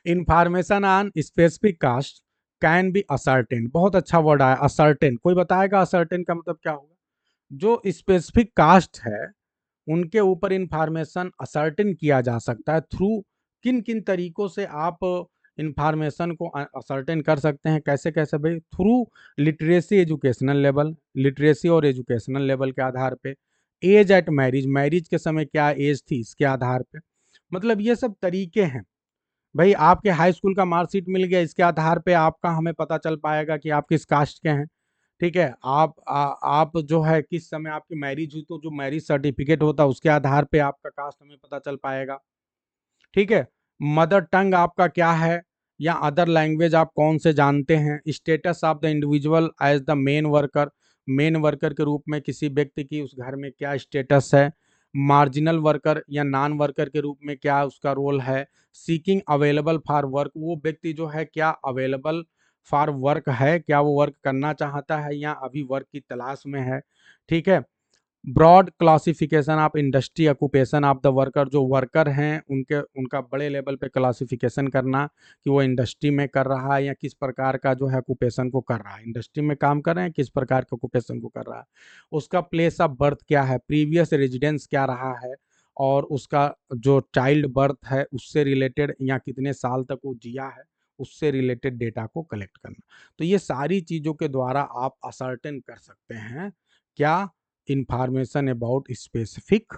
Information on specific caste can be ascertain, बहुत अच्छा वर्ड आया असर्टेन। कोई बताएगा असर्टेन का मतलब क्या होगा? जो स्पेसिफिक कास्ट है उनके ऊपर इंफॉर्मेशन असर्टेन किया जा सकता है थ्रू, किन किन तरीकों से आप इंफॉर्मेशन को असर्टेन कर सकते हैं, कैसे कैसे भाई? Through literacy educational level, literacy और एजुकेशनल लेवल के आधार पे। एज एट मैरिज, मैरिज के समय क्या एज थी इसके आधार पे। मतलब ये सब तरीके हैं भाई। आपके हाई स्कूल का मार्कशीट मिल गया, इसके आधार पे आपका हमें पता चल पाएगा कि आप किस कास्ट के हैं, ठीक है। आप जो है किस समय आपकी मैरिज हुई, तो जो मैरिज सर्टिफिकेट होता है उसके आधार पे आपका कास्ट हमें पता चल पाएगा, ठीक है। मदर टंग आपका क्या है, या अदर लैंग्वेज आप कौन से जानते हैं। Status of the individual as the main worker, main worker के रूप में किसी व्यक्ति की उस घर में क्या स्टेटस है। मार्जिनल वर्कर या नॉन वर्कर के रूप में क्या उसका रोल है। सीकिंग अवेलेबल फॉर वर्क, वो व्यक्ति जो है क्या अवेलेबल फॉर वर्क है, क्या वो वर्क करना चाहता है या अभी वर्क की तलाश में है, ठीक है। Broad classification of industry occupation of the worker, जो वर्कर हैं उनके उनका बड़े लेवल पे क्लासिफिकेशन करना कि वो इंडस्ट्री में कर रहा है या किस प्रकार का जो है ऑक्यूपेशन को कर रहा है, इंडस्ट्री में काम कर रहे हैं किस प्रकार के ऑक्यूपेशन को कर रहा है। उसका प्लेस ऑफ बर्थ क्या है, प्रीवियस रेजिडेंस क्या रहा है, और उसका जो चाइल्ड बर्थ है उससे रिलेटेड या कितने साल तक वो जिया है उससे रिलेटेड डेटा को कलेक्ट करना। तो ये सारी चीज़ों के द्वारा आप असर्टेन कर सकते हैं क्या, इंफॉर्मेशन अबाउट स्पेसिफिक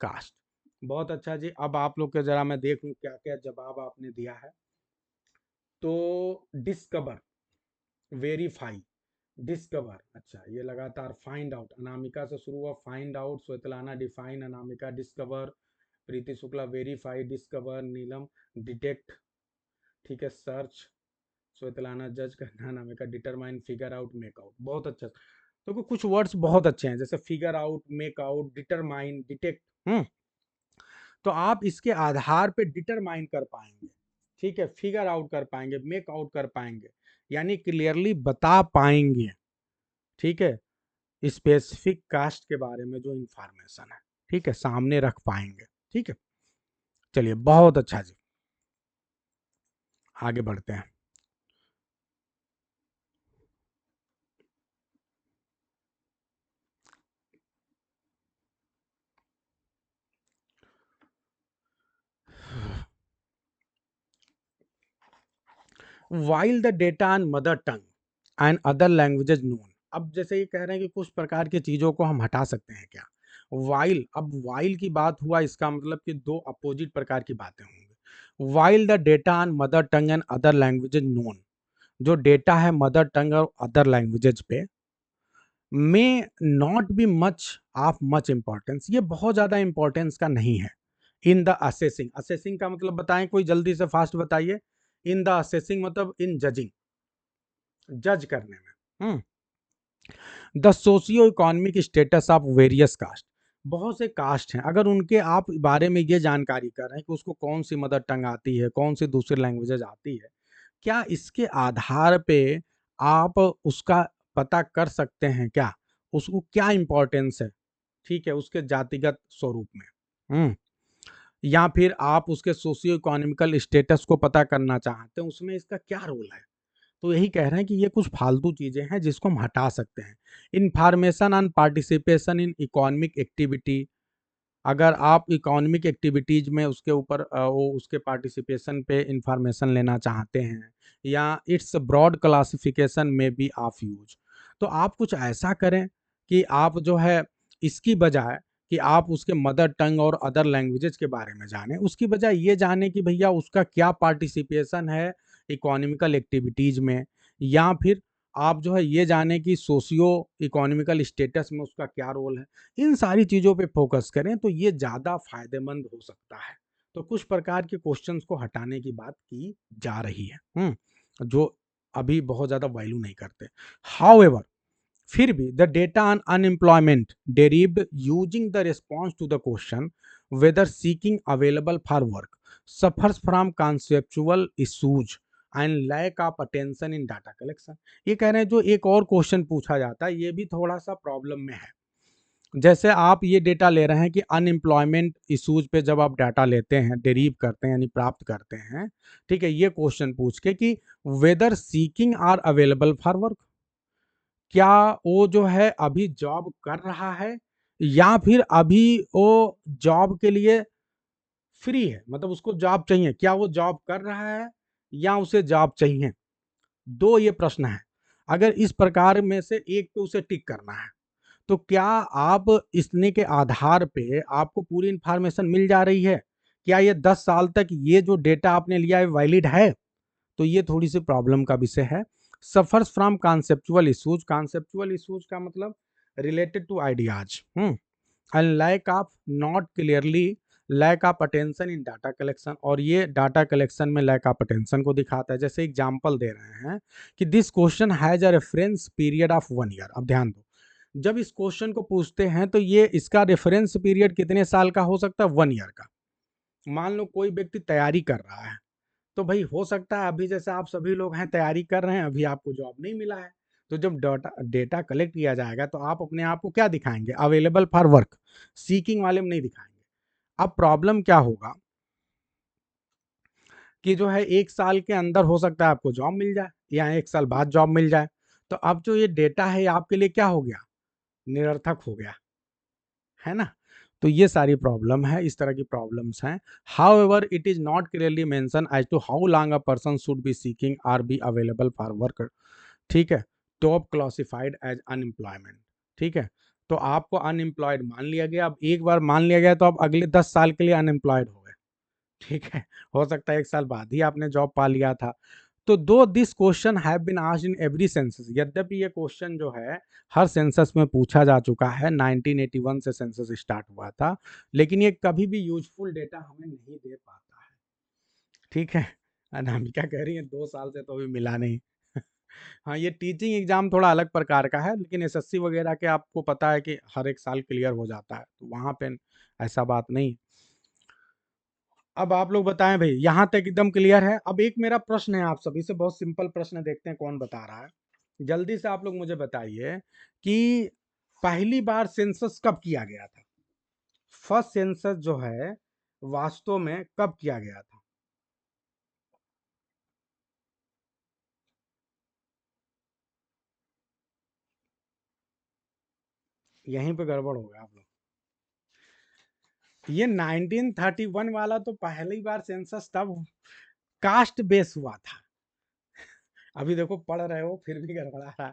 कास्ट। बहुत अच्छा जी। अब आप लोग के जरा मैं देखूं क्या क्या जवाब आपने दिया है। तो डिस्कवर, वेरीफाई, डिस्कवर, अच्छा ये लगातार फाइंड आउट, अनामिका से शुरू हुआ find out, Svetlana define, Anamika discover, Preeti Shukla verify, discover, Neelam detect, ठीक है, सर्च, श्वेतलाना जज करना, Anamika determine, figure out, make out. बहुत अच्छा। तो कुछ वर्ड्स बहुत अच्छे हैं जैसे figure out, make out, determine, detect. तो आप इसके आधार पे डिटरमाइन कर पाएंगे, ठीक है, फिगर आउट कर पाएंगे, मेक आउट कर पाएंगे, यानी क्लियरली बता पाएंगे, ठीक है, स्पेसिफिक कास्ट के बारे में जो इंफॉर्मेशन है, ठीक है, सामने रख पाएंगे, ठीक है। चलिए बहुत अच्छा जी, आगे बढ़ते हैं। While the data on mother tongue and other languages known. अब जैसे ये कह रहे हैं कि कुछ प्रकार की चीज़ों को हम हटा सकते हैं क्या। वाइल, अब वाइल की बात हुआ इसका मतलब कि दो अपोजिट प्रकार की बातें होंगी। While the data on mother tongue and other languages known, जो डेटा है मदर टंग और अदर लैंग्वेजेज पे, may not be much of much importance, ये बहुत ज़्यादा इंपॉर्टेंस का नहीं है। इन द असेसिंग, असेसिंग का मतलब बताएं कोई जल्दी से फास्ट बताइए। इन द असेसिंग मतलब इन जजिंग, जज करने में। The socio economic status of various caste, बहुत से कास्ट हैं, अगर उनके आप बारे में ये जानकारी कर रहे हैं कि उसको कौन सी मदर टंग आती है, कौन सी दूसरी लैंग्वेजेज आती है, क्या इसके आधार पे आप उसका पता कर सकते हैं क्या, उसको क्या इंपॉर्टेंस है, ठीक है, उसके जातिगत स्वरूप में। या फिर आप उसके सोशियो इकोनॉमिकल स्टेटस को पता करना चाहते हैं, उसमें इसका क्या रोल है। तो यही कह रहे हैं कि ये कुछ फालतू चीज़ें हैं जिसको हम हटा सकते हैं। Information on participation in economic activity, अगर आप इकोनॉमिक एक्टिविटीज में उसके ऊपर वो उसके पार्टिसिपेशन पे इंफॉर्मेशन लेना चाहते हैं, या इट्स ब्रॉड क्लासिफिकेशन में बी ऑफ यूज, तो आप कुछ ऐसा करें कि आप जो है इसकी बजाय कि आप उसके मदर टंग और अदर लैंग्वेजेस के बारे में जानें, उसकी बजाय ये जानें कि भैया उसका क्या पार्टिसिपेशन है इकोनॉमिकल एक्टिविटीज़ में, या फिर आप जो है ये जानें कि सोशियो इकोनॉमिकल स्टेटस में उसका क्या रोल है। इन सारी चीज़ों पे फोकस करें तो ये ज़्यादा फायदेमंद हो सकता है। तो कुछ प्रकार के क्वेश्चंस को हटाने की बात की जा रही है, जो अभी बहुत ज़्यादा वैल्यू नहीं करते। हाउएवर, फिर भी the data on unemployment derived using the response to the question whether seeking available for work suffers from conceptual issues and lack of attention in data collection. ये कह रहे हैं जो एक और क्वेश्चन पूछा जाता है ये भी थोड़ा सा प्रॉब्लम में है। जैसे आप ये डेटा ले रहे हैं कि अनएम्प्लॉयमेंट इशूज पे जब आप डाटा लेते हैं, डेरीव करते हैं यानी प्राप्त करते हैं, ठीक है, ये क्वेश्चन पूछ के कि whether seeking are available for work, क्या वो जो है अभी जॉब कर रहा है या फिर अभी वो जॉब के लिए फ्री है, मतलब उसको जॉब चाहिए, क्या वो जॉब कर रहा है या उसे जॉब चाहिए। दो ये प्रश्न है। अगर इस प्रकार में से एक पे उसे टिक करना है तो क्या आप इसने के आधार पे आपको पूरी इंफॉर्मेशन मिल जा रही है, क्या ये 10 साल तक ये जो डेटा आपने लिया है वैलिड है। तो ये थोड़ी सी प्रॉब्लम का विषय है। Suffers from conceptual issues, conceptual issues का मतलब related to ideas, and lack of not clearly lack of attention in data collection, और ये डाटा कलेक्शन में लैक ऑफ अटेंशन को दिखाता है। जैसे एग्जांपल दे रहे हैं कि this question has a reference period of 1 year. अब ध्यान दो, जब इस क्वेश्चन को पूछते हैं तो ये इसका रेफरेंस पीरियड कितने साल का हो सकता है, 1 ईयर का। मान लो कोई व्यक्ति तैयारी कर रहा है तो भाई हो सकता है अभी जैसे आप सभी लोग हैं तैयारी कर रहे हैं, अभी आपको जॉब नहीं मिला है। तो जब डाटा डेटा कलेक्ट किया जाएगा तो आप अपने आप को क्या दिखाएंगे, अवेलेबल फॉर वर्क, सीकिंग वाले में नहीं दिखाएंगे। अब प्रॉब्लम क्या होगा कि जो है 1 साल के अंदर हो सकता है आपको जॉब मिल जाए या 1 साल बाद जॉब मिल जाए। तो अब जो ये डेटा है आपके लिए क्या हो गया, निरर्थक हो गया, है ना। तो ये सारी प्रॉब्लम है, इस तरह की प्रॉब्लम्स हैं। However it is not clearly mention as to how long a person should be seeking or be available for work, ठीक है, टॉप क्लासिफाइड एज अनएम्प्लॉयमेंट, ठीक है। तो आपको अनएम्प्लॉयड मान लिया गया, अब एक बार मान लिया गया तो अब अगले 10 साल के लिए अनएम्प्लॉयड हो गए, ठीक है। हो सकता है 1 साल बाद ही आपने जॉब पा लिया था। तो though this question have been asked in every census, यद्यपि ये क्वेश्चन जो है हर सेंसस में पूछा जा चुका है, 1981 से सेंसस स्टार्ट हुआ था, लेकिन ये कभी भी यूजफुल डेटा हमें नहीं दे पाता है, ठीक है। अनामिका कह रही है 2 साल से तो अभी मिला नहीं। हाँ, ये टीचिंग एग्जाम थोड़ा अलग प्रकार का है, लेकिन एसएससी वगैरह के आपको पता है कि हर एक साल क्लियर हो जाता है, तो वहाँ पे ऐसा बात नहीं। अब आप लोग बताएं भाई, यहाँ तक एकदम क्लियर है। अब एक मेरा प्रश्न है आप सभी से, बहुत सिंपल प्रश्न, देखते हैं कौन बता रहा है। जल्दी से आप लोग मुझे बताइए कि पहली बार सेंसस कब किया गया था, फर्स्ट सेंसस जो है वास्तव में कब किया गया था। यहीं पे गड़बड़ हो गया आप लोग। ये 1931 वाला तो पहली बार सेंसस तब कास्ट बेस हुआ था। अभी देखो पढ़ रहे हो फिर भी गड़बड़ा रहा है।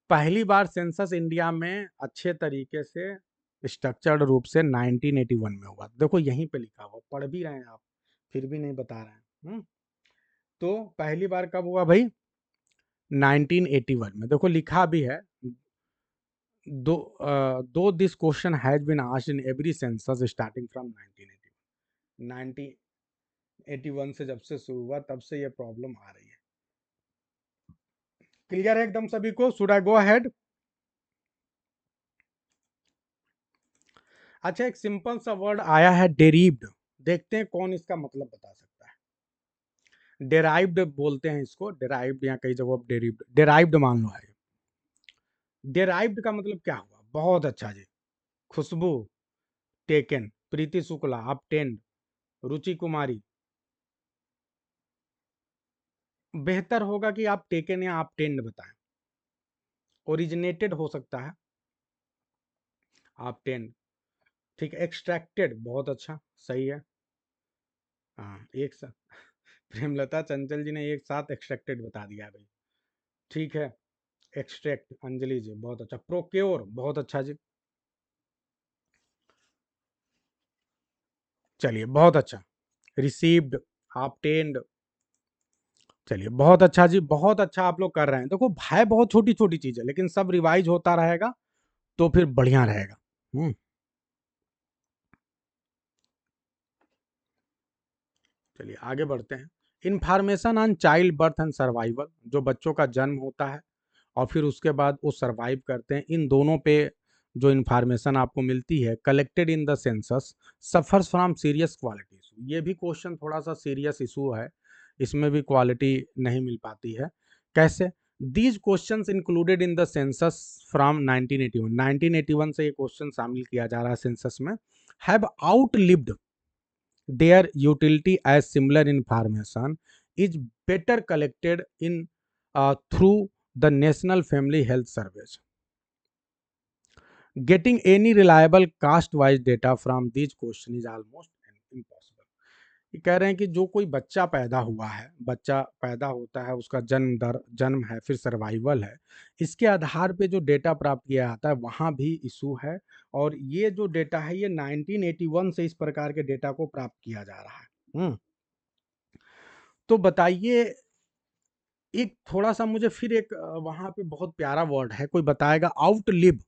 पहली बार सेंसस इंडिया में अच्छे तरीके से स्ट्रक्चर्ड रूप से 1981 में हुआ। देखो यहीं पे लिखा हुआ, पढ़ भी रहे हैं आप फिर भी नहीं बता रहे हैं। तो पहली बार कब हुआ भाई, 1981 में, देखो लिखा भी है। Though this question has been asked in every census starting from 1981। 1981 से जब से शुरू हुआ तब से ये प्रॉब्लम आ रही है। क्लियर है एकदम सभी को, शुड आई गो अहेड। अच्छा, एक सिंपल सा वर्ड आया है डेरीव्ड, देखते हैं कौन इसका मतलब बता सकता है। डेराइव्ड बोलते हैं इसको, डेराइव्ड या कई जगह डेरीव्ड, डेराइव्ड मान लो है। डेराइव्ड का मतलब क्या हुआ, बहुत अच्छा जी। खुशबू, टेकन। प्रीति शुक्ला आप टेंड, रुचि कुमारी, बेहतर होगा कि आप टेकन या आप टेंड बताएं। ओरिजिनेटेड हो सकता है, आप टेंड, ठीक है। एक्सट्रैक्टेड, बहुत अच्छा, सही है। हाँ, एक साथ प्रेमलता चंचल जी ने एक साथ एक्सट्रैक्टेड बता दिया भाई, ठीक है। एक्सट्रैक्ट, अंजलि जी बहुत अच्छा। प्रोक्योर, बहुत अच्छा जी। चलिए बहुत अच्छा। Received, obtained. चलिए बहुत अच्छा जी, बहुत अच्छा आप लोग कर रहे हैं। देखो है बहुत छोटी छोटी चीज है, लेकिन सब रिवाइज होता रहेगा तो फिर बढ़िया रहेगा। चलिए आगे बढ़ते हैं। Information on child birth and survival, जो बच्चों का जन्म होता है और फिर उसके बाद वो सर्वाइव करते हैं, इन दोनों पे जो इन्फॉर्मेशन आपको मिलती है, collected in the census, suffers from serious quality issue. ये भी क्वेश्चन थोड़ा सा सीरियस इशू है, इसमें भी क्वालिटी नहीं मिल पाती है। कैसे? These questions included in the census from 1981, 1981 से ये क्वेश्चन शामिल किया जा रहा है सेंसस में, have outlived their utility as similar information is better collected in through the National Family Health Service. Getting any reliable caste-wise data from these question is almost impossible. ये कह रहे हैं कि जो कोई बच्चा पैदा हुआ है, बच्चा पैदा होता है, उसका जन्म दर, जन्म है, फिर सर्वाइवल है, इसके आधार पे जो डेटा प्राप्त किया जाता है वहाँ भी इशू है। और ये जो डेटा है ये 1981 से इस प्रकार के डेटा को प्राप्त किया जा रहा है। तो बताइए, एक थोड़ा-सा मुझे फिर एक वहाँ पे बहुत प्यारा वर्ड है, कोई बताएगा? आउटलिव।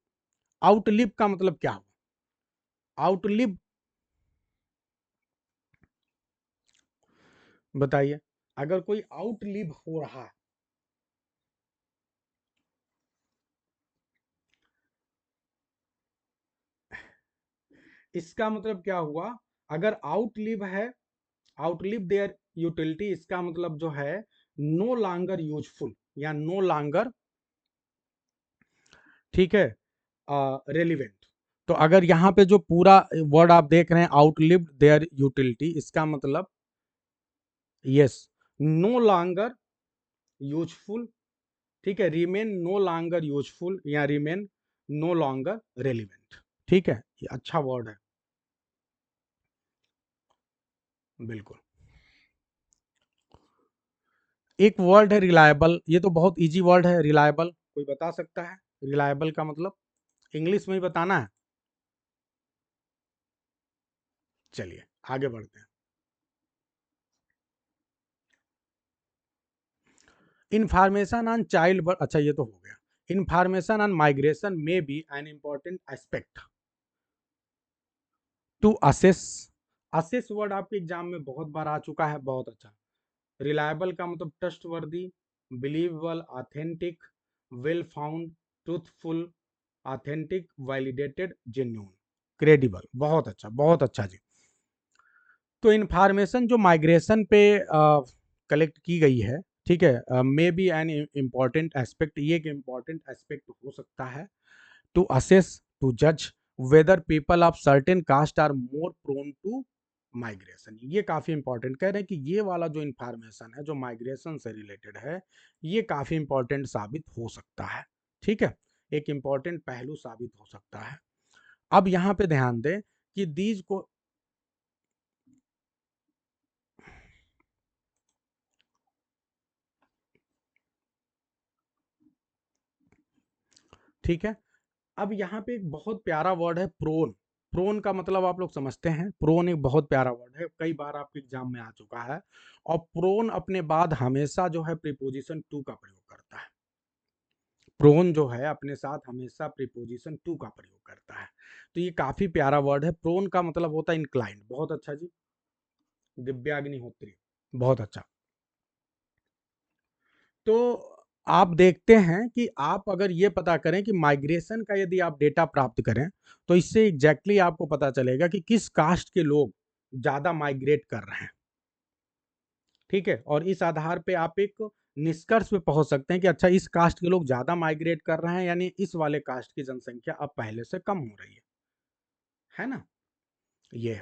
आउटलिव का मतलब क्या हुआ? आउटलिव बताइए, अगर कोई आउटलिव हो रहा है, इसका मतलब क्या हुआ? अगर आउटलिव है, आउटलिव देयर यूटिलिटी, इसका मतलब जो है नो लॉन्गर यूजफुल या नो लॉन्गर, ठीक है, रेलिवेंट। तो अगर यहाँ पे जो पूरा वर्ड आप देख रहे हैं, आउटलिव देयर यूटिलिटी, इसका मतलब यस, नो लॉन्गर यूजफुल, ठीक है, रिमेन नो लॉन्गर यूजफुल या रिमेन नो लॉन्गर रेलिवेंट। ठीक है, ये अच्छा वर्ड है, बिल्कुल। एक वर्ड है रिलायबल, ये तो बहुत इजी वर्ड है, रिलायबल। कोई बता सकता है रिलायबल का मतलब? इंग्लिश में ही बताना है। चलिए आगे बढ़ते हैं। इंफॉर्मेशन ऑन चाइल्ड बर्थ, अच्छा ये तो हो गया। इंफॉर्मेशन ऑन माइग्रेशन में be an important aspect to assess. Assess word आपके एग्जाम में बहुत बार आ चुका है, बहुत अच्छा। रिलायबल का मतलब trustworthy, believable, authentic, well found, truthful, authentic, validated, genuine, credible. बहुत अच्छा, बहुत अच्छा जी। तो इन्फॉर्मेशन जो माइग्रेशन पे कलेक्ट की गई है, ठीक है, may be an important aspect, ये एक इम्पॉर्टेंट एस्पेक्ट हो सकता है टू असेस, टू जज whether people of certain caste are more prone to migration. ये काफी इंपॉर्टेंट कह रहे हैं कि ये वाला जो इंफॉर्मेशन है जो माइग्रेशन से रिलेटेड है, ये काफी इंपॉर्टेंट साबित हो सकता है। ठीक है, एक इंपॉर्टेंट पहलू साबित हो सकता है। अब यहाँ पे ध्यान दें कि दीज को, ठीक है, अब यहाँ पे एक बहुत प्यारा वर्ड है प्रोन। प्रोन का मतलब आप लोग समझते हैं, प्रोन एक बहुत प्यारा वर्ड है, कई बार आपके एग्जाम में आ चुका है। और प्रोन अपने बाद हमेशा जो है प्रीपोजिशन टू का प्रयोग करता है। प्रोन जो है अपने साथ हमेशा प्रीपोजिशन टू का प्रयोग करता है। तो ये काफी प्यारा वर्ड है। प्रोन का मतलब होता है इंक्लाइंड। बहुत अच्छा जी, दिव्याग्निहोत्री, बहुत अच्छा। तो आप देखते हैं कि आप अगर ये पता करें कि माइग्रेशन का यदि आप डेटा प्राप्त करें, तो इससे एग्जैक्टली आपको पता चलेगा कि किस कास्ट के लोग ज्यादा माइग्रेट कर रहे हैं। ठीक है, और इस आधार पे आप एक निष्कर्ष पे पहुंच सकते हैं कि अच्छा, इस कास्ट के लोग ज्यादा माइग्रेट कर रहे हैं, यानी इस वाले कास्ट की जनसंख्या अब पहले से कम हो रही है ना? ये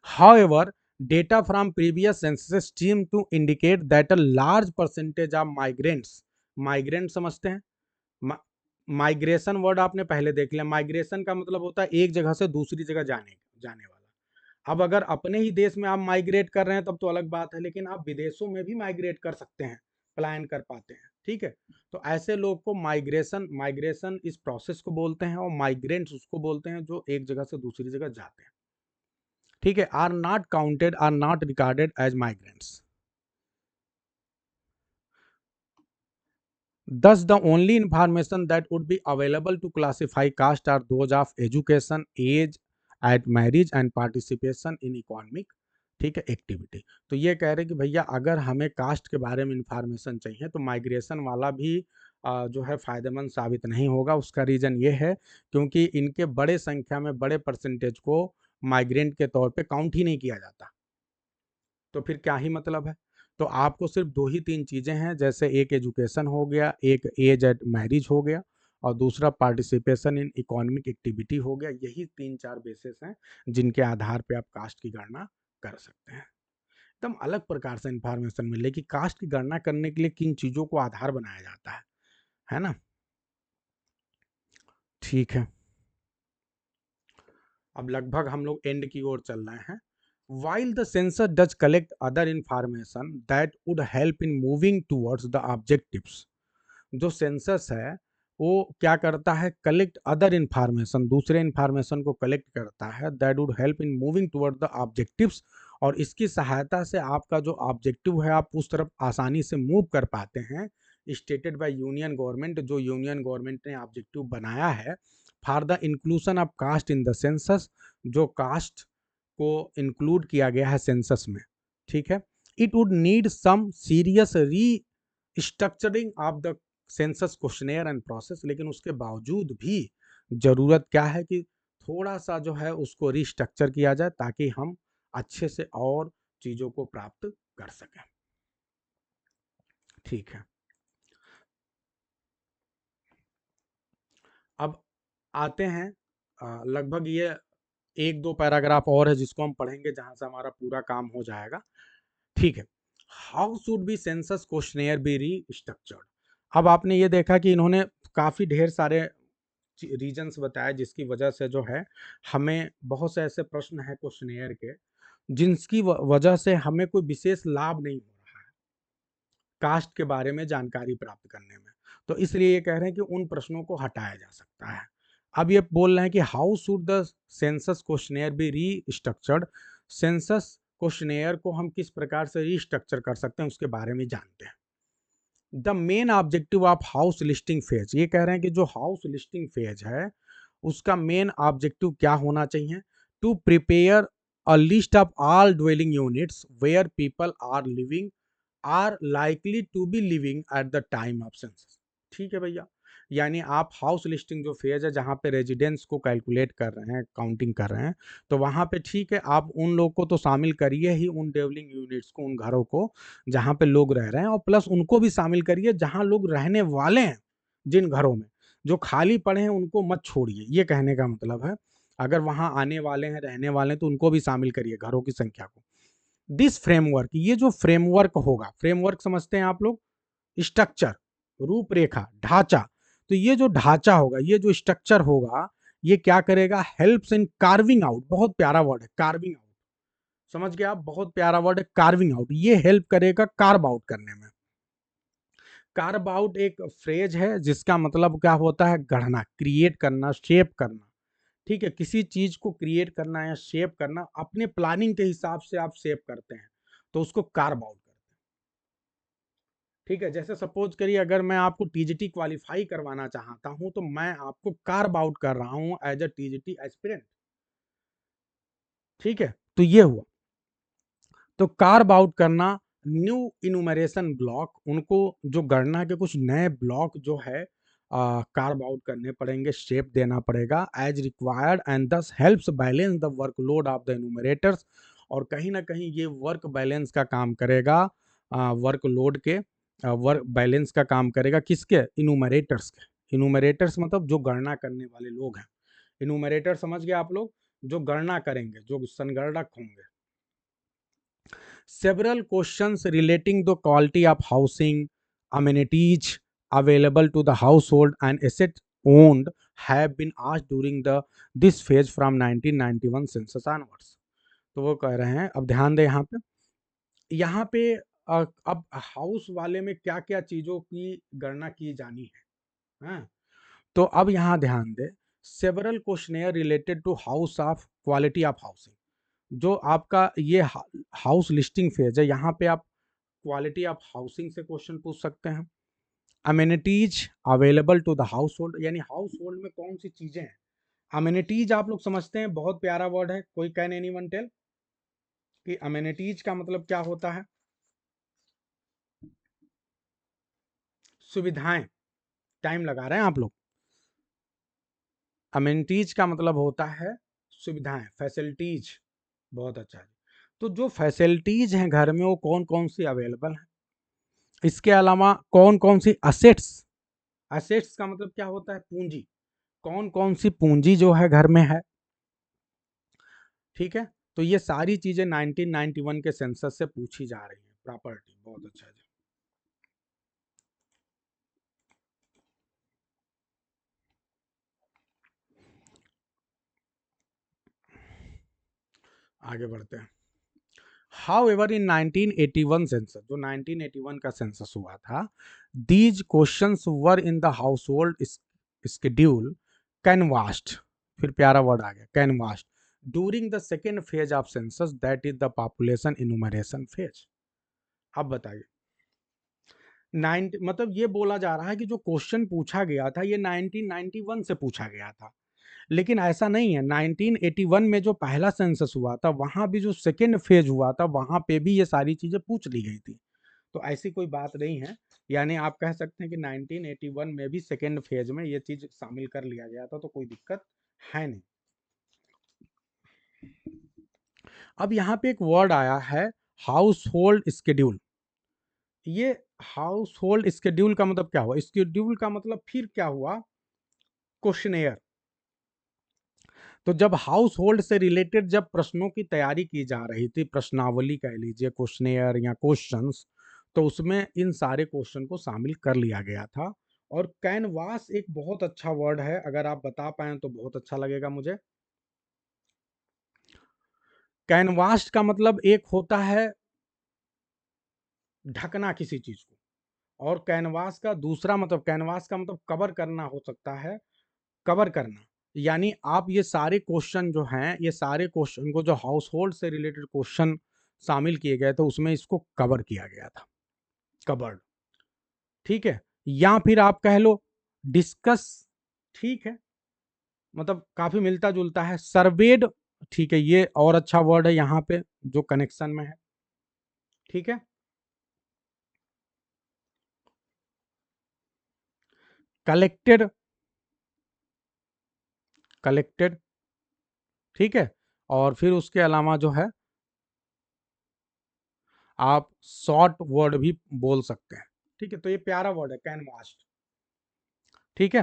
however, data from previous census seem to indicate that a large percentage of migrants, migrant समझते हैं, माइग्रेशन वर्ड आपने पहले देख लिया। माइग्रेशन का मतलब होता है एक जगह से दूसरी जगह जाने जाने वाला। अब अगर अपने ही देश में आप माइग्रेट कर रहे हैं तब तो अलग बात है, लेकिन आप विदेशों में भी माइग्रेट कर सकते हैं, प्लान कर पाते हैं। ठीक है, तो ऐसे लोग को माइग्रेशन, माइग्रेशन इस प्रोसेस को बोलते हैं, और माइग्रेंट्स उसको बोलते हैं जो एक जगह से दूसरी जगह जाते हैं। ठीक है, are not counted, are not recorded as migrants. Thus, the only information that would be available to classify caste are those of education, age at marriage and participation in economic, ठीक है, एक्टिविटी। तो ये कह रहे हैं कि भैया अगर हमें कास्ट के बारे में इंफॉर्मेशन चाहिए तो माइग्रेशन वाला भी जो है फायदेमंद साबित नहीं होगा। उसका रीज़न ये है क्योंकि इनके बड़े संख्या में बड़े परसेंटेज को माइग्रेंट के तौर पे काउंट ही नहीं किया जाता, तो फिर क्या ही मतलब है। तो आपको सिर्फ 2 ही 3 चीज़ें हैं, जैसे एक एजुकेशन हो गया, एक एज एट मैरिज हो गया और दूसरा पार्टिसिपेशन इन इकोनॉमिक एक्टिविटी हो गया। यही 3-4 बेसिस हैं जिनके आधार पे आप कास्ट की गणना कर सकते हैं। एकदम अलग प्रकार से इंफॉर्मेशन मिलेगी कास्ट की गणना करने के लिए किन चीज़ों को आधार बनाया जाता है ना? ठीक है, अब लगभग हम लोग एंड की ओर चल रहे हैं। While the census does collect other information that would help in moving towards the objectives, जो सेंसस है वो क्या करता है, कलेक्ट अदर इंफॉर्मेशन, दूसरे इंफॉर्मेशन को कलेक्ट करता है, that would help in moving toward the objectives, और इसकी सहायता से आपका जो ऑब्जेक्टिव है आप उस तरफ आसानी से मूव कर पाते हैं। स्टेटेड बाय यूनियन गवर्नमेंट, जो यूनियन गवर्नमेंट ने ऑब्जेक्टिव बनाया है for the inclusion of caste in the census, जो कास्ट को इंक्लूड किया गया है सेंसस में, ठीक है। It would need some serious restructuring of the census questionnaire and process, लेकिन उसके बावजूद भी जरूरत क्या है कि थोड़ा सा जो है उसको रिस्ट्रक्चर किया जाए ताकि हम अच्छे से और चीजों को प्राप्त कर सकें। ठीक है, अब आते हैं लगभग ये 1-2 पैराग्राफ और है जिसको हम पढ़ेंगे जहां से हमारा पूरा काम हो जाएगा। ठीक है, how should be census questionnaire be restructured. अब आपने ये देखा कि इन्होंने काफ़ी ढेर सारे रीजंस बताए जिसकी वजह से जो है हमें बहुत से ऐसे प्रश्न हैं क्वेश्चनेयर के जिनकी वजह से हमें कोई विशेष लाभ नहीं हो रहा है कास्ट के बारे में जानकारी प्राप्त करने में। तो इसलिए ये कह रहे हैं कि उन प्रश्नों को हटाया जा सकता है। अब ये बोल रहे हैं कि how should the census questionnaire be restructured, census questionnaire को हम किस प्रकार से रीस्ट्रक्चर कर सकते हैं उसके बारे में जानते हैं। The main objective of house listing phase, ये कह रहे हैं कि जो हाउस लिस्टिंग फेज है उसका मेन ऑब्जेक्टिव क्या होना चाहिए, to prepare a list of all dwelling units where people are living or likely to be living at the time of census. ठीक है भैया, यानी आप हाउस लिस्टिंग जो फेज है जहाँ पे रेजिडेंस को कैलकुलेट कर रहे हैं, काउंटिंग कर रहे हैं, तो वहाँ पे ठीक है आप उन लोग को तो शामिल करिए ही, उन डेवलिंग यूनिट्स को, उन घरों को जहाँ पे लोग रह रहे हैं, और प्लस उनको भी शामिल करिए जहाँ लोग रहने वाले हैं। जिन घरों में जो खाली पड़े हैं उनको मत छोड़िए, ये कहने का मतलब है। अगर वहाँ आने वाले हैं, रहने वाले हैं, तो उनको भी शामिल करिए, घरों की संख्या को। दिस फ्रेमवर्क, ये जो फ्रेमवर्क होगा, फ्रेमवर्क समझते हैं आप लोग, स्ट्रक्चर, रूपरेखा, ढांचा। तो ये जो ढांचा होगा, ये जो स्ट्रक्चर होगा, ये क्या करेगा, हेल्प्स इन कार्विंग आउट, बहुत प्यारा वर्ड है कार्विंग आउट, समझ गए आप, बहुत प्यारा वर्ड है कार्विंग आउट, ये हेल्प करेगा कार्व आउट करने में। कार्व आउट एक फ्रेज है जिसका मतलब क्या होता है, गढ़ना, क्रिएट करना, शेप करना। ठीक है, किसी चीज को क्रिएट करना या शेप करना, अपने प्लानिंग के हिसाब से आप शेप करते हैं तो उसको कार्व आउट करते हैं। ठीक है, जैसे सपोज करिए अगर मैं आपको टीजीटी क्वालिफाई करवाना चाहता हूं तो मैं आपको कार्व आउट कर रहा हूं एज अ टीजीटी एस्पिरेंट। ठीक है, तो ये हुआ। तो कार्व आउट करना, न्यू इनुमरेशन ब्लॉक, उनको जो गणना के कुछ नए ब्लॉक जो है कार्व आउट करने पड़ेंगे, शेप देना पड़ेगा as required, and this helps balance the workload of the enumerators, और कहीं ना कहीं ये वर्क बैलेंस का काम करेगा, वर्कलोड के वर्क बैलेंस का काम करेगा, किसके, इनुमरेटर्स के। इनुमरेटर्स मतलब जो गणना करने वाले लोग हैं। इनुमरेटर समझ गए आप लोग, जो गणना करेंगे, जो संगणक होंगे। Several questions relating the quality of housing, amenities available to the household, and assets owned have been asked during this phase from 1991 census onwards. तो वो कह रहे हैं, अब ध्यान दें यहाँ पे अब हाउस वाले में क्या क्या चीजों की गणना की जानी है, हाँ? तो अब यहाँ ध्यान दें, several questionnaire related to house of quality of housing, जो आपका ये हाउस लिस्टिंग फेज है, यहाँ पे आप क्वालिटी ऑफ हाउसिंग से क्वेश्चन पूछ सकते हैं। Amenities available to the household, यानी हाउस होल्ड में कौन सी चीजें हैं। अमेनिटीज आप लोग समझते हैं, बहुत प्यारा वर्ड है। कोई कैन एनीवन टेल कि अमेनिटीज का मतलब क्या होता है? सुविधाएं। टाइम लगा रहे हैं आप लोग। अमेनिटीज का मतलब होता है सुविधाएं, फैसिलिटीज। बहुत अच्छा है। तो जो फैसिलिटीज हैं घर में वो कौन कौन सी अवेलेबल है, इसके अलावा कौन कौन सी असेट्स। असेट्स का मतलब क्या होता है? पूंजी। कौन कौन सी पूंजी जो है घर में है, ठीक है। तो ये सारी चीजें 1991 के सेंसस से पूछी जा रही है। प्रॉपर्टी, बहुत अच्छा जी। आगे बढ़ते हैं। However, in 1981 सेंसस, जो 1981 का सेंसस हुआ था, these questions were in the household schedule canvassed। फिर प्यारा वर्ड आ गया, canvassed during the second phase of census, that is the population enumeration phase। अब बताइए, 90 मतलब ये बोला जा रहा है कि जो क्वेश्चन पूछा गया था ये 1991 से पूछा गया था, लेकिन ऐसा नहीं है। 1981 में जो पहला सेंसस हुआ था वहां भी जो सेकेंड फेज हुआ था वहां पे भी ये सारी चीजें पूछ ली गई थी। तो ऐसी कोई बात नहीं है, यानी आप कह सकते हैं कि 1981 में भी सेकेंड फेज में ये चीज शामिल कर लिया गया था, तो कोई दिक्कत है नहीं। अब यहाँ पे एक वर्ड आया है, हाउस होल्ड स्केड्यूल। ये हाउस होल्ड स्केड्यूल का मतलब क्या हुआ? स्केड्यूल का मतलब फिर क्या हुआ? क्वेश्चनेयर। तो जब हाउस होल्ड से रिलेटेड जब प्रश्नों की तैयारी की जा रही थी, प्रश्नावली कह लीजिए, क्वेश्चनेयर या क्वेश्चंस, तो उसमें इन सारे क्वेश्चन को शामिल कर लिया गया था। और कैनवास एक बहुत अच्छा वर्ड है, अगर आप बता पाए तो बहुत अच्छा लगेगा मुझे। कैनवास का मतलब एक होता है ढकना किसी चीज को, और कैनवास का दूसरा मतलब, कैनवास का मतलब कवर करना हो सकता है। कवर करना, यानी आप ये सारे क्वेश्चन जो हैं, ये सारे क्वेश्चन को जो हाउस होल्ड से रिलेटेड क्वेश्चन शामिल किए गए थे उसमें इसको कवर किया गया था, कवर्ड, ठीक है। या फिर आप कह लो डिस्कस, ठीक है, मतलब काफी मिलता जुलता है। सर्वेड, ठीक है, ये और अच्छा वर्ड है यहाँ पे जो कनेक्शन में है, ठीक है। कलेक्टेड, कलेक्टेड, ठीक है। और फिर उसके अलावा जो है आप शॉर्ट वर्ड भी बोल सकते हैं, ठीक है। तो ये प्यारा वर्ड है कैनवास्ट, ठीक है।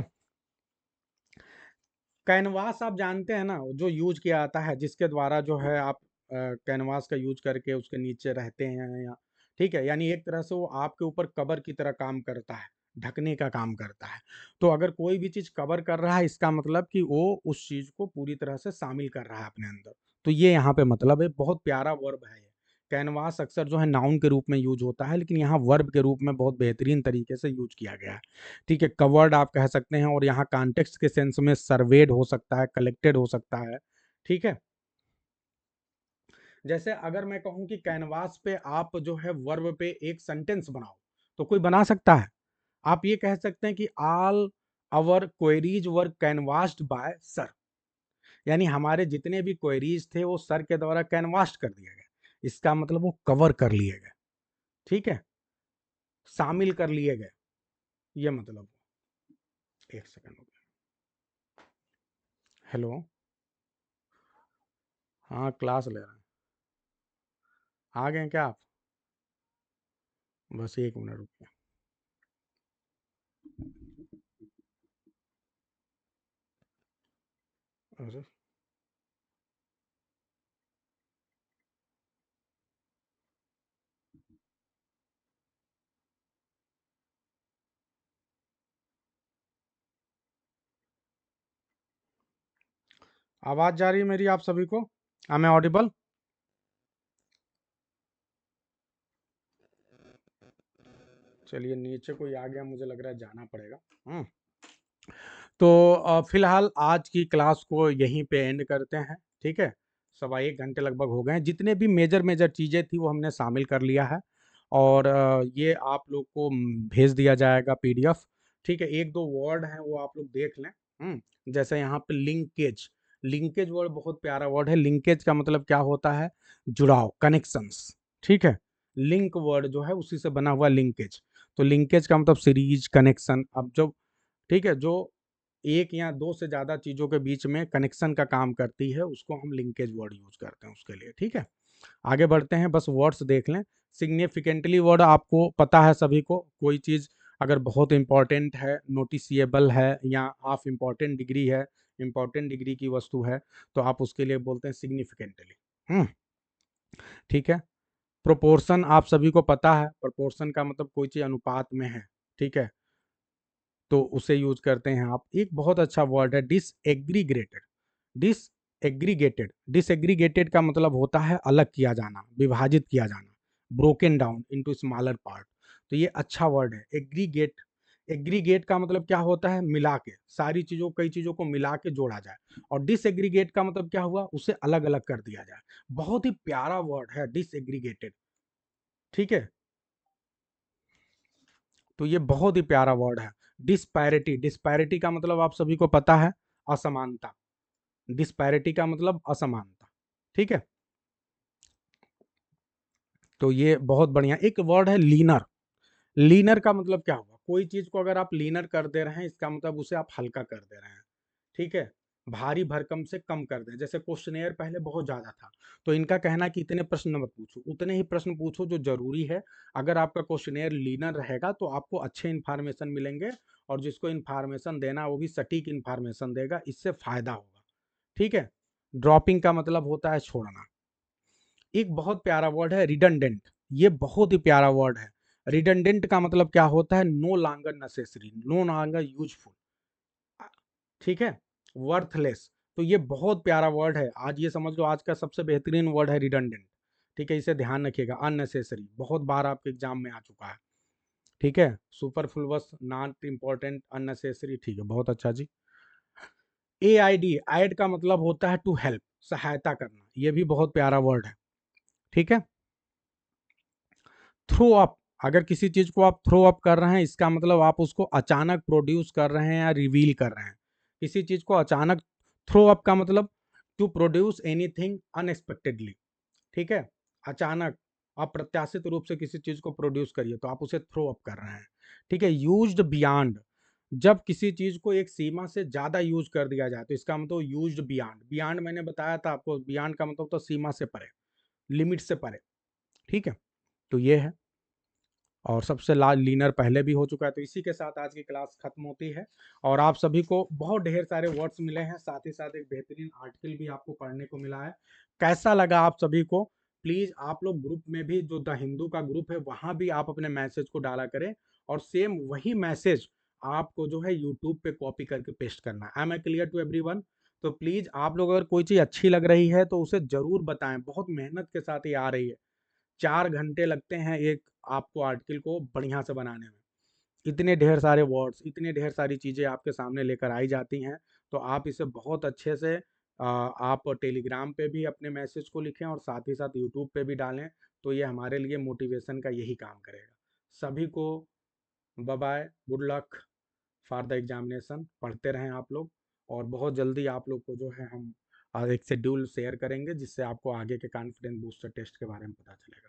कैनवास आप जानते हैं ना, जो यूज किया जाता है, जिसके द्वारा जो है आप कैनवास का यूज करके उसके नीचे रहते हैं, या ठीक है, यानी एक तरह से वो आपके ऊपर कवर की तरह काम करता है, ढकने का काम करता है। तो अगर कोई भी चीज कवर कर रहा है, इसका मतलब कि वो उस चीज को पूरी तरह से शामिल कर रहा है अपने अंदर। तो ये यहाँ पे मतलब है, बहुत प्यारा वर्ब है ये। कैनवास अक्सर जो है नाउन के रूप में यूज होता है, लेकिन यहाँ वर्ब के रूप में बहुत बेहतरीन तरीके से यूज किया गया है, ठीक है। कवर्ड आप कह सकते हैं, और यहाँ कॉन्टेक्स्ट के सेंस में सर्वेड हो सकता है, कलेक्टेड हो सकता है, ठीक है। जैसे अगर मैं कहूं कि कैनवास पे आप जो है वर्ब पे एक सेंटेंस बनाओ, तो कोई बना सकता है। आप ये कह सकते हैं कि all our queries were canvassed by sir, यानी हमारे जितने भी क्वेरीज थे वो सर के द्वारा कैनवास्ट कर दिए गए। इसका मतलब वो कवर कर लिए गए, ठीक है, शामिल कर लिए गए, ये मतलब। एक सेकंड, हेलो, हाँ क्लास ले रहे हैं। आ गए हैं क्या आप? बस एक मिनट रुकिए। अरे, आवाज जा रही है मेरी आप सभी को? I am audible? चलिए, नीचे कोई आ गया, मुझे लग रहा है जाना पड़ेगा। तो फिलहाल आज की क्लास को यहीं पे एंड करते हैं, ठीक है। सवा 1 घंटे लगभग हो गए हैं। जितने भी मेजर चीज़ें थी वो हमने शामिल कर लिया है और ये आप लोग को भेज दिया जाएगा पीडीएफ। ठीक है, 1-2 वर्ड हैं वो आप लोग देख लें। जैसे यहाँ पे लिंकेज, लिंकेज वर्ड बहुत प्यारा वर्ड है। लिंकेज का मतलब क्या होता है? जुड़ाव, कनेक्शंस। ठीक है? लिंक वर्ड जो है उसी से बना हुआ लिंकेज। तो लिंकेज का मतलब सीरीज, कनेक्शन। अब जो ठीक है, जो एक या 2 से ज़्यादा चीज़ों के बीच में कनेक्शन का काम करती है, उसको हम लिंकेज वर्ड यूज़ करते हैं उसके लिए। ठीक है? आगे बढ़ते हैं, बस वर्ड्स देख लें। सिग्निफिकेंटली वर्ड आपको पता है सभी को, कोई चीज़ अगर बहुत इम्पोर्टेंट है, नोटिसिएबल है या हाफ इम्पोर्टेंट डिग्री है, इम्पोर्टेंट डिग्री की वस्तु है, तो आप उसके लिए बोलते हैं सिग्निफिकेंटली। ठीक है? प्रोपोर्शन आप सभी को पता है, प्रोपोर्शन का मतलब कोई चीज़ अनुपात में है। ठीक है? तो उसे यूज़ करते हैं आप। एक बहुत अच्छा वर्ड है डिसएग्रीगेटेड। डिसएग्रीगेटेड, डिसएग्रीगेटेड का मतलब होता है अलग किया जाना, विभाजित किया जाना, broken down into smaller part. तो ये अच्छा वर्ड है। एग्रीगेट, एग्रीगेट का मतलब क्या होता है? मिला के, सारी चीज़ों, कई चीज़ों को मिला के जोड़ा जाए। और डिसएग्रीगेट का मतलब क्या हुआ? उसे अलग-अलग कर दिया जाए। बहुत ही प्यारा वर्ड है डिसएग्रीगेटेड। ठीक है? तो ये बहुत ही प्यारा वर्ड है। डिस्पैरिटी, डिस्पैरिटी का मतलब आप सभी को पता है, असमानता। डिस्पैरिटी का मतलब असमानता। ठीक है? तो ये बहुत बढ़िया। एक वर्ड है लीनर। लीनर का मतलब क्या हुआ? कोई चीज़ को अगर आप लीनर कर दे रहे हैं, इसका मतलब उसे आप हल्का कर दे रहे हैं। ठीक है? भारी भरकम से कम कर दें। जैसे क्वेश्चनेयर पहले बहुत ज़्यादा था, तो इनका कहना है कि इतने प्रश्न मत पूछो, उतने ही प्रश्न पूछो जो ज़रूरी है। अगर आपका क्वेश्चनेयर लीनर रहेगा तो आपको अच्छे इन्फॉर्मेशन मिलेंगे और जिसको इन्फॉर्मेशन देना है वो भी सटीक इन्फॉर्मेशन देगा, इससे फ़ायदा होगा। ठीक है? ड्रॉपिंग का मतलब होता है छोड़ना। एक बहुत प्यारा वर्ड है रिडंडेंट। ये बहुत ही प्यारा वर्ड है। रिडंडेंट का मतलब क्या होता है? No longer necessary, no longer useful. ठीक है? वर्थलेस। तो ये बहुत प्यारा वर्ड है। आज ये समझ लो आज का सबसे बेहतरीन वर्ड है रिडंडेंट। ठीक है? इसे ध्यान रखिएगा। अननेसेसरी बहुत बार आपके एग्जाम में आ चुका है। ठीक है? Superfluous, not important, unnecessary. ठीक है, बहुत अच्छा जी। एआईडी, आइड का मतलब होता है टू हेल्प, सहायता करना। ये भी बहुत प्यारा वर्ड है। ठीक है? थ्रो अप, अगर किसी चीज को आप थ्रो अप कर रहे हैं, इसका मतलब आप उसको अचानक प्रोड्यूस कर रहे हैं या रिवील कर रहे हैं। किसी चीज को अचानक, थ्रो अप का मतलब टू प्रोड्यूस एनीथिंग अनएक्सपेक्टेडली। ठीक है? अचानक, अप्रत्याशित रूप से किसी चीज को प्रोड्यूस करिए तो आप उसे थ्रो अप कर रहे हैं। ठीक है? यूज्ड बियॉन्ड, जब किसी चीज को एक सीमा से ज्यादा यूज कर दिया जाए तो इसका मतलब यूज्ड बियॉन्ड। बियॉन्ड मैंने बताया था आपको, बियॉन्ड का मतलब तो सीमा से परे, लिमिट से परे। ठीक है? तो ये है। और सबसे लार्ज लीनर पहले भी हो चुका है। तो इसी के साथ आज की क्लास खत्म होती है और आप सभी को बहुत ढेर सारे वर्ड्स मिले हैं, साथ ही साथ एक बेहतरीन आर्टिकल भी आपको पढ़ने को मिला है। कैसा लगा आप सभी को? प्लीज आप लोग ग्रुप में भी, जो द हिंदू का ग्रुप है वहां भी आप अपने मैसेज को डाला करें और सेम वही मैसेज आपको जो है यूट्यूब पे कॉपी करके पेस्ट करना है। I am clear to everyone? तो प्लीज आप लोग अगर कोई चीज अच्छी लग रही है तो उसे जरूर बताएं। बहुत मेहनत के साथ ये आ रही है। 4 घंटे लगते हैं एक आपको आर्टिकल को बढ़िया से बनाने में। इतने ढेर सारे वर्ड्स, इतने ढेर सारी चीज़ें आपके सामने लेकर आई जाती हैं। तो आप इसे बहुत अच्छे से आप टेलीग्राम पे भी अपने मैसेज को लिखें और साथ ही साथ यूट्यूब पे भी डालें। तो ये हमारे लिए मोटिवेशन का यही काम करेगा। सभी को bye bye, good luck for the examination. पढ़ते रहें आप लोग और बहुत जल्दी आप लोग को जो है हम एक शेड्यूल शेयर करेंगे जिससे आपको आगे के कॉन्फिडेंस बूस्टर टेस्ट के बारे में पता चलेगा।